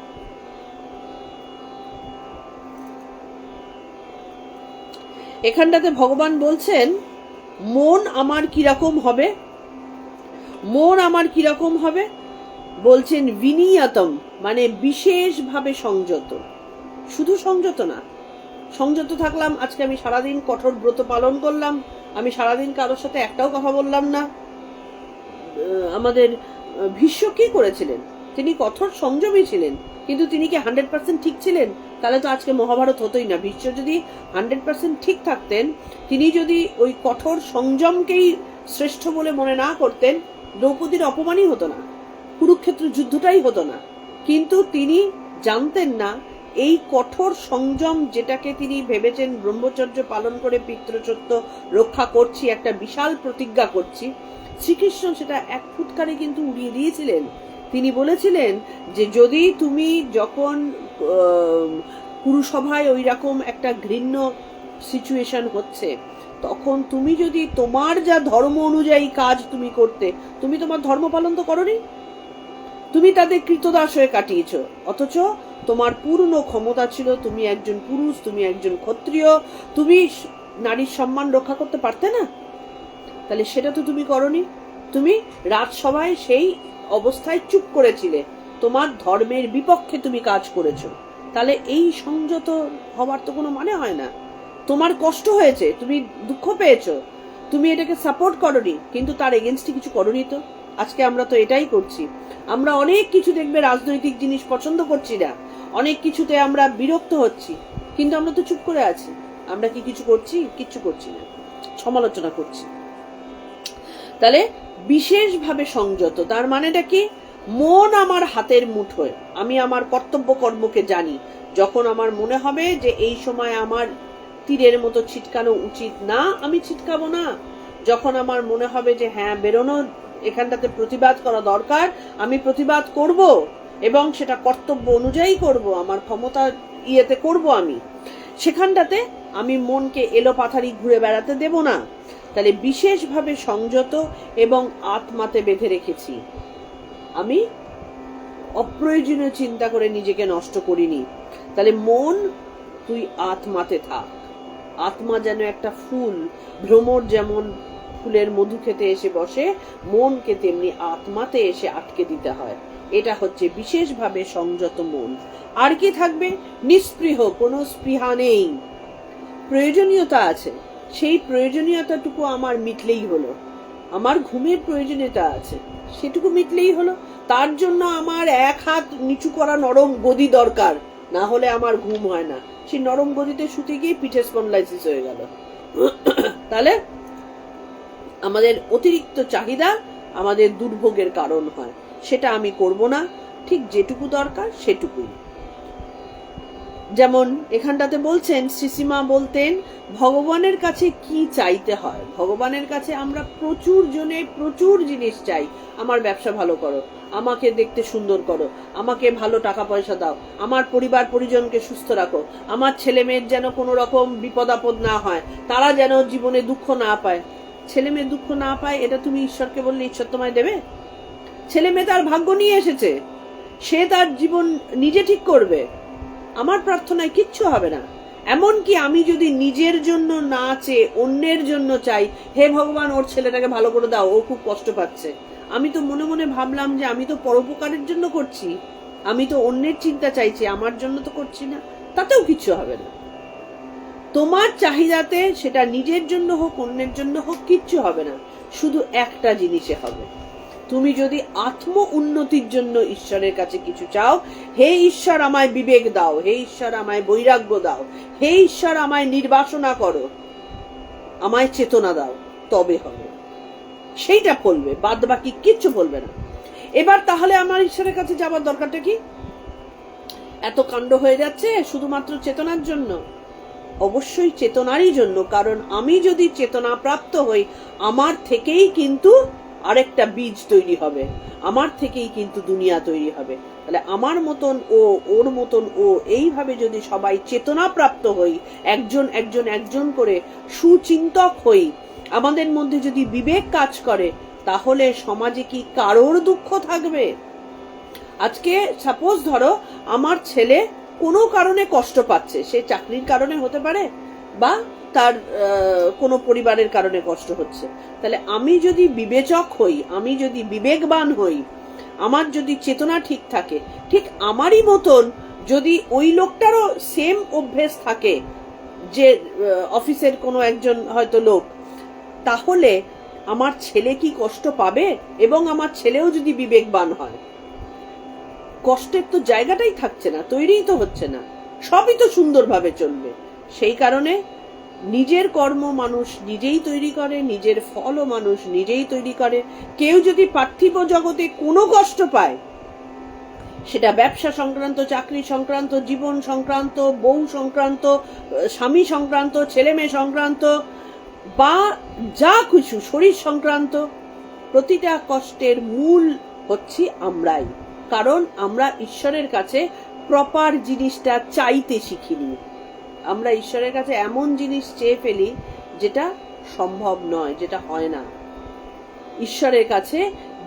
এখানটাতে ভগবান বলছেন মন আমার কিরকম হবে? মন আমার কিরকম হবে বলছেন বিনিয়তম মানে বিশেষভাবে সংযত। শুধু সংযত না, সংযত থাকলাম, আজকে আমি সারাদিন কঠোর ব্রত পালন করলাম, আমি সারাদিন কারোর সাথে একটাও কথা বললাম না। আমাদের ভীষ্ম কি করেছিলেন? তিনি কঠোর সংযমী ছিলেন, কিন্তু তিনি কি 100% ঠিক ছিলেন? তাহলে তো আজকে মহাভারত হতোই না। ভীষ্ম যদি 100% ঠিক থাকতেন, তিনি যদি ওই কঠোর সংযমকেই শ্রেষ্ঠ বলে মনে না করতেন, দ্রৌপদীর অপমানই হতো না, কুরুক্ষেত্র যুদ্ধটাই হতো না। কিন্তু তিনি জানতেন না এই কঠোর সংযম, যেটাকে তিনি ভেবেছেন ব্রহ্মচর্য পালন করে পিতৃসত্য রক্ষা করছি, একটা বিশাল প্রতিজ্ঞা করছি, শ্রীকৃষ্ণ সেটা এক ফুটকারে কিন্তু উড়িয়ে দিয়েছিলেন। তিনি বলেছিলেন যে যদি তুমি যখন কুরুসভায় ওই রকম একটা ঘৃণ্য সিচুয়েশন হচ্ছে, তখন তুমি যদি তোমার যা ধর্ম অনুযায়ী কাজ তুমি করতে, তুমি তোমার ধর্ম পালন তো করনি, তুমি তাদের কৃতদাস হয়ে কাটিয়েছো। অথচ তোমার পূর্ণ ক্ষমতা ছিল, তুমি একজন পুরুষ, তুমি একজন ক্ষত্রিয়, তুমি নারীর সম্মান রক্ষা করতে পারতে না? তাহলে সেটা তো তুমি করনি। তুমি রাজসভায় সেই অবস্থায় চুপ করেছিলে, তোমার ধর্মের বিপক্ষে তুমি কাজ করেছো। তাহলে এই সংযত হবার তো কোনো মানে হয় না। তোমার কষ্ট হয়েছে, তুমি দুঃখ পেয়েছো, তুমি এটাকে সাপোর্ট করনি, কিন্তু তার এগেনস্টে কিছু করনি। তো আজকে আমরা তো এটাই করছি। আমরা অনেক কিছু দেখবে রাজনৈতিক জিনিস পছন্দ করছি না, অনেক কিছুতে আমরা বিরক্ত হচ্ছি, কিন্তু আমরা তো চুপ করে আছি। আমরা কি কিছু করছি? কিচ্ছু করছি না, সমালোচনা করছি। তাহলে বিশেষভাবে সংযত, তার মানেটা কি? মন আমার হাতের মুঠোয়, আমি আমার কর্তব্য কর্মকে জানি। যখন আমার মনে হবে যে এই সময় আমার তীরের মতো ছিটকানো উচিত না, আমি ছিটকাবো না। যখন আমার মনে হবে যে হ্যাঁ বেরোনো, এখানটাতে প্রতিবাদ করা দরকার, আমি প্রতিবাদ করব, এবং সেটা কর্তব্য অনুযায়ী করব, আমার ক্ষমতা ইয়েতে করব, আমি সেখানটাতে আমি মনকে এলোপাথারি ঘুরে বেড়াতে দেব না। তাহলে বিশেষভাবে সংযত এবং আত্মাতে বেঁধে রেখেছি। আমি অপ্রয়োজনীয় চিন্তা করে নিজেকে নষ্ট করিনি। তাহলে মন, তুই আত্মাতে থাক। আত্মা যেন একটা ফুল, ভ্রমর যেমন ফুলের মধু খেতে এসে বসে, মনকে তেমনি আত্মাতে এসে আটকে দিতে হয়। এটা হচ্ছে বিশেষভাবে সংযত মন। আর কি থাকবে? নিস্পৃহ, কোনো স্পৃহা নেই। প্রয়োজনীয়তা আছে, সেই প্রয়োজনীয়তাটুকু আমার মিটলেই হলো। আমার ঘুমের প্রয়োজনীয়তা আছে, সেটুকু মিটলেই হলো। তার জন্য আমার এক হাত নিচু করা নরম গদি দরকার, না হলে আমার ঘুম হয় না। সেই নরম গদিতে শুতে গিয়ে পিঠে স্পন্ডাইটিস হয়ে গেল। তাহলে আমাদের অতিরিক্ত চাহিদা আমাদের দুর্ভোগের কারণ হয়। সেটা আমি করব না, ঠিক যেটুকু দরকার সেটুকুই। যেমন এখানটাতে বলছেন, শ্রীসীমা বলতেন ভগবানের কাছে কি চাইতে হয়। ভগবানের কাছে আমরা প্রচুর জনে প্রচুর জিনিস চাই। আমার ব্যবসা ভালো করো, আমাকে দেখতে সুন্দর করো, আমাকে ভালো টাকা পয়সা দাও, আমার পরিবার পরিজনকে সুস্থ রাখো, আমার ছেলে মেয়ের যেন কোনো রকম বিপদ আপদ না হয়, তারা যেন জীবনে দুঃখ না পায়। ছেলে মেয়ে দুঃখ না পায়, এটা তুমি ঈশ্বরকে বললে ঈশ্বর তোমায় দেবে? ছেলে মেয়ে তার ভাগ্য নিয়ে এসেছে, সে তার জীবন নিজে ঠিক করবে। আমার প্রার্থনায় কিচ্ছু হবে না। এমনকি আমি যদি নিজের জন্য না চেয়ে অন্যের জন্য চাই, হে ভগবান ওর ছেলেটাকে ভালো করে দাও, ও খুব কষ্ট পাচ্ছে, আমি তো মনে মনে ভাবলাম যে আমি তো পরোপকারের জন্য করছি, আমি তো অন্যের চিন্তা চাইছি, আমার জন্য তো করছি না, তাতেও কিচ্ছু হবে না। তোমার চাহিদাতে, সেটা নিজের জন্য হোক অন্যের জন্য হোক, কিচ্ছু হবে না। শুধু একটা জিনিসে হবে, তুমি যদি আত্ম উন্নতির জন্য ঈশ্বরের কাছে কিছু চাও, হে ঈশ্বর আমায় বিবেক দাও, হে ঈশ্বর আমায় বৈরাগ্য দাও, হে ঈশ্বর আমায় নির্বাসনা করো, আমায় চেতনা দাও, তবে হবে। সেইটা বলবে, বাদ বাকি কিচ্ছু বলবে না। এবার তাহলে আমার ঈশ্বরের কাছে যাবার দরকারটা কি? এত কাণ্ড হয়ে যাচ্ছে শুধুমাত্র চেতনার জন্য? অবশ্যই চেতনারই জন্য, কারণ আমি যদি চেতনা প্রাপ্ত হই, আমার থেকেই কিন্তু আরেকটা বীজ তৈরি হবে, আমার থেকেই কিন্তু দুনিয়া তৈরি হবে। তাহলে আমার মতন ও, ওর মতন ও, এইভাবে যদি সবাই চেতনা প্রাপ্ত হই, একজন একজন একজন করে সুচিন্তক হই, আমাদের মধ্যে যদি বিবেক কাজ করে, তাহলে সমাজে কি কারোর দুঃখ থাকবে? আজকে সাপোজ ধরো আমার ছেলে কোনো কারণে কষ্ট পাচ্ছে, সে চাকরির কারণে হতে পারে বা তার কোনো পরিবারের কারণে কষ্ট হচ্ছে। তাহলে আমি যদি বিবেচক হই, আমি যদি বিবেকবান হই, আমার যদি চেতনা ঠিক থাকে, ঠিক আমারই মতন যদি ওই লোকটারও সেম অভ্যেস থাকে, যে অফিসের কোনো একজন হয়তো লোক, তাহলে আমার ছেলে কি কষ্ট পাবে? এবং আমার ছেলেও যদি বিবেকবান হয়, কষ্টের তো জায়গাটাই থাকছে না, তৈরিই তো হচ্ছে না, সবই তো সুন্দরভাবে চলবে। সেই কারণে নিজের কর্ম মানুষ নিজেই তৈরি করে, নিজের ফলও মানুষ নিজেই তৈরি করে। কেউ যদি পার্থিব জগতে কোনো কষ্ট পায়, সেটা ব্যবসা সংক্রান্ত, চাকরি সংক্রান্ত, জীবন সংক্রান্ত, বউ সংক্রান্ত, স্বামী সংক্রান্ত, ছেলে মেয়ে সংক্রান্ত, বা যা কিছু শরীর সংক্রান্ত, প্রতিটা কষ্টের মূল হচ্ছি আমরাই। কারণ আমরা ঈশ্বরের কাছে প্রপার জিনিসটা চাইতে শিখিনি। আমরা ঈশ্বরের কাছে এমন জিনিস চেয়ে ফেলি যেটা সম্ভব নয়, যেটা হয় না। ঈশ্বরের কাছে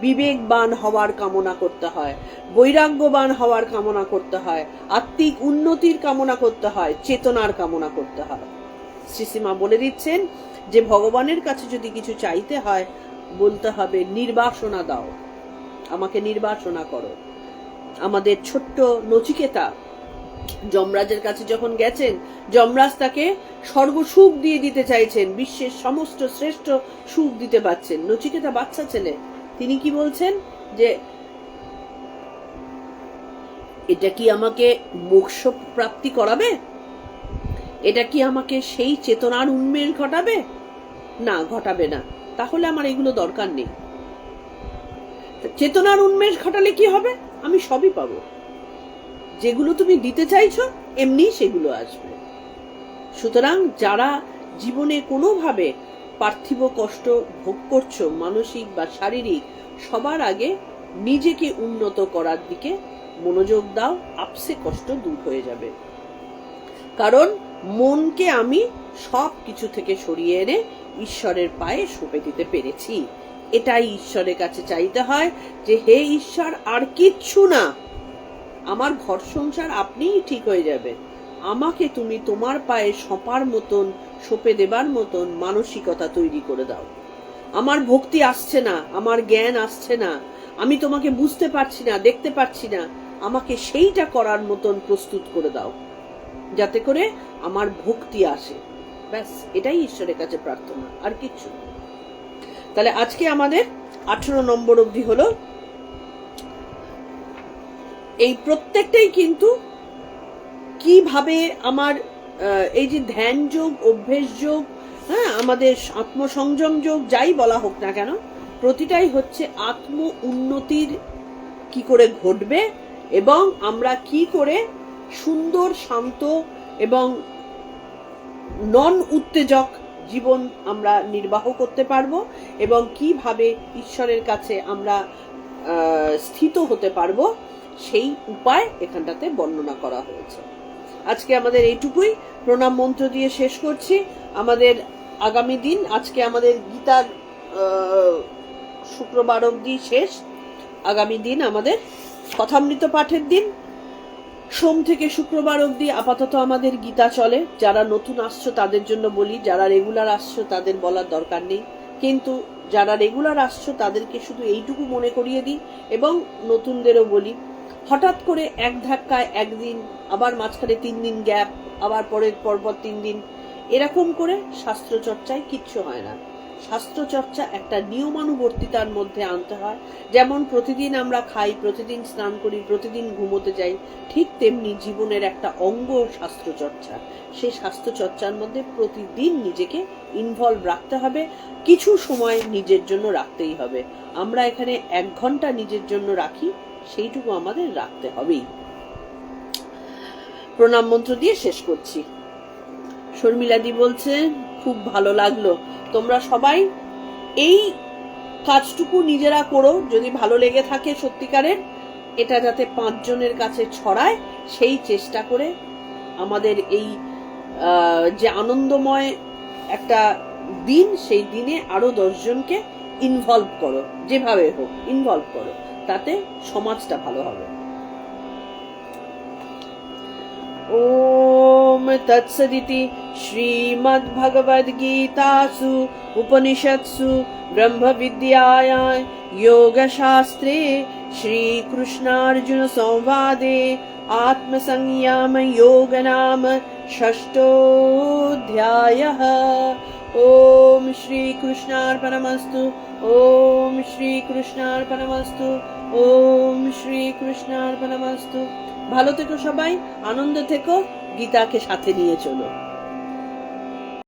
বিবেকবান হওয়ার কামনা করতে হয়, বৈরাগ্যবান হওয়ার কামনা করতে হয়, আত্মিক উন্নতির কামনা করতে হয়, চেতনার কামনা করতে হয়। শ্রীসীমা বলে দিচ্ছেন যে ভগবানের কাছে যদি কিছু চাইতে হয়, বলতে হবে নির্বাসনা দাও, আমাকে নির্বাসনা করো। আমাদের ছোট্ট নচিকেতা যমরাজের কাছে যখন গেছেন, যমরাজ তাকে স্বর্গ সুখ দিয়ে দিতে চাইছেন, বিশ্বের সমস্ত শ্রেষ্ঠ সুখ দিতে পারছেন। নচিকেতা বাচ্চা ছেলে, তিনি কি বলছেন যে এটা কি আমাকে মোক্ষ প্রাপ্তি করাবে? এটা কি আমাকে সেই চেতনার উন্মেষ ঘটাবে? না, ঘটাবে না। তাহলে আমার এগুলো দরকার নেই। চেতনার উন্মেষ ঘটালে কি হবে? আমি সবই পাবো, যেগুলো তুমি দিতে চাইছো এমনি সেগুলো আসবে। সুতরাং যারা জীবনে কোনোভাবে পার্থিব কষ্ট ভোগ করছো, মানসিক বা শারীরিক, সবার আগে নিজেকে উন্নত করার দিকে মনোযোগ দাও, আপসে কষ্ট দূর হয়ে যাবে। কারণ মনকে আমি সব কিছু থেকে সরিয়ে এনে ঈশ্বরের পায়ে সঁপে দিতে পেরেছি। এটাই ঈশ্বরের কাছে চাইতে হয় যে হে ঈশ্বর, আর কিচ্ছু না, আমার ঘর সংসার আপনিই ঠিক হয়ে যাবে, আমাকে তুমি তোমার পায়ে সঁপার মতন, সঁপে দেবার মতন মানসিকতা তৈরি করে দাও। আমার ভক্তি আসছে না, আমার জ্ঞান আসছে না, আমি তোমাকে বুঝতে পারছি না, দেখতে পাচ্ছি না, আমাকে সেইটা করার মতন প্রস্তুত করে দাও, যাতে করে আমার ভক্তি আসে। ব্যাস, এটাই ঈশ্বরের কাছে প্রার্থনা, আর কিচ্ছু। তাহলে আজকে আমাদের 18 নম্বর অবধি হলো। এই প্রত্যেকটাই কিন্তু কিভাবে আমার এই যে ধ্যান যোগ, অভ্যেস যোগ, হ্যাঁ, আমাদের আত্মসংযম যোগ, যাই বলা হোক না কেন, প্রতিটাই হচ্ছে আত্ম উন্নতির কি করে ঘটবে, এবং আমরা কি করে সুন্দর, শান্ত এবং নন উত্তেজক জীবন আমরা নির্বাহ করতে পারবো, এবং কিভাবে ঈশ্বরের কাছে আমরা স্থিত হতে পারবো, সেই উপায় এখানটাতে বর্ণনা করা হয়েছে। আজকে আমাদের এইটুকুই। প্রণাম মন্ত্র দিয়ে শেষ করছি। আমাদের আগামী দিন, আজকে আমাদের গীতার শুক্রবার অবধি শেষ। আগামী দিন আমাদের কথামৃত পাঠের দিন। সোম থেকে শুক্রবার অবধি আপাতত আমাদের গীতা চলে। যারা নতুন আসছো তাদের জন্য বলি, যারা রেগুলার আসছো তাদের বলার দরকার নেই, কিন্তু যারা রেগুলার আসছো তাদেরকে শুধু এইটুকু মনে করিয়ে দিই, এবং নতুনদেরও বলি, হঠাৎ করে এক ধাক্কায় একদিন, আবার মাঝখানে 3 দিন গ্যাপ, আবার পরের পরপর 3 দিন, এরকম করে শাস্ত্র চর্চায় কিচ্ছু হয় না। শাস্ত্র চর্চা একটা নিয়মানুবর্তিতার মধ্যে আনতে হয়। যেমন প্রতিদিন আমরা খাই, প্রতিদিন স্নান করি, প্রতিদিন ঘুমোতে যাই, ঠিক তেমনি জীবনের একটা অঙ্গ শাস্ত্র চর্চা। সেই শাস্ত্র চর্চার মধ্যে প্রতিদিন নিজেকে ইনভলভ রাখতে হবে, কিছু সময় নিজের জন্য রাখতেই হবে। আমরা এখানে 1 ঘন্টা নিজের জন্য রাখি, সেইটুকু আমাদের রাখতে হবেই। প্রণাম মন্ত্র দিয়ে শেষ করছি। শর্মিলাদি বলছে খুব ভালো লাগলো, তোমরা সবাই এই কাজটুকু নিজেরা করো, যদি ভালো লেগে থাকে সত্যিকারের, এটা যাতে 5 জনের কাছে ছড়ায় সেই চেষ্টা করে আমাদের এই যে আনন্দময় একটা দিন, সেই দিনে আরো 10 জনকে ইনভলভ করো, যেভাবে হোক ইনভলভ করো, তাতে সমাজটা ভালো হবে। ओम तत्सदिति श्रीमद्भगवद्गीतासु उपनिषत्सु ब्रह्मविद्यायां योगशास्त्रे श्रीकृष्णार्जुन संवादे आत्मसंयम योग नाम षष्ठोऽध्यायः। ओम श्री कृष्णार्पणमस्तु। ओम श्री कृष्णार्पणमस्तु। ओम শ্রী কৃষ্ণার্পণমস্তু। ভালো থেকো সবাই, আনন্দ থেকো, গীতাকে সাথে নিয়ে চলো।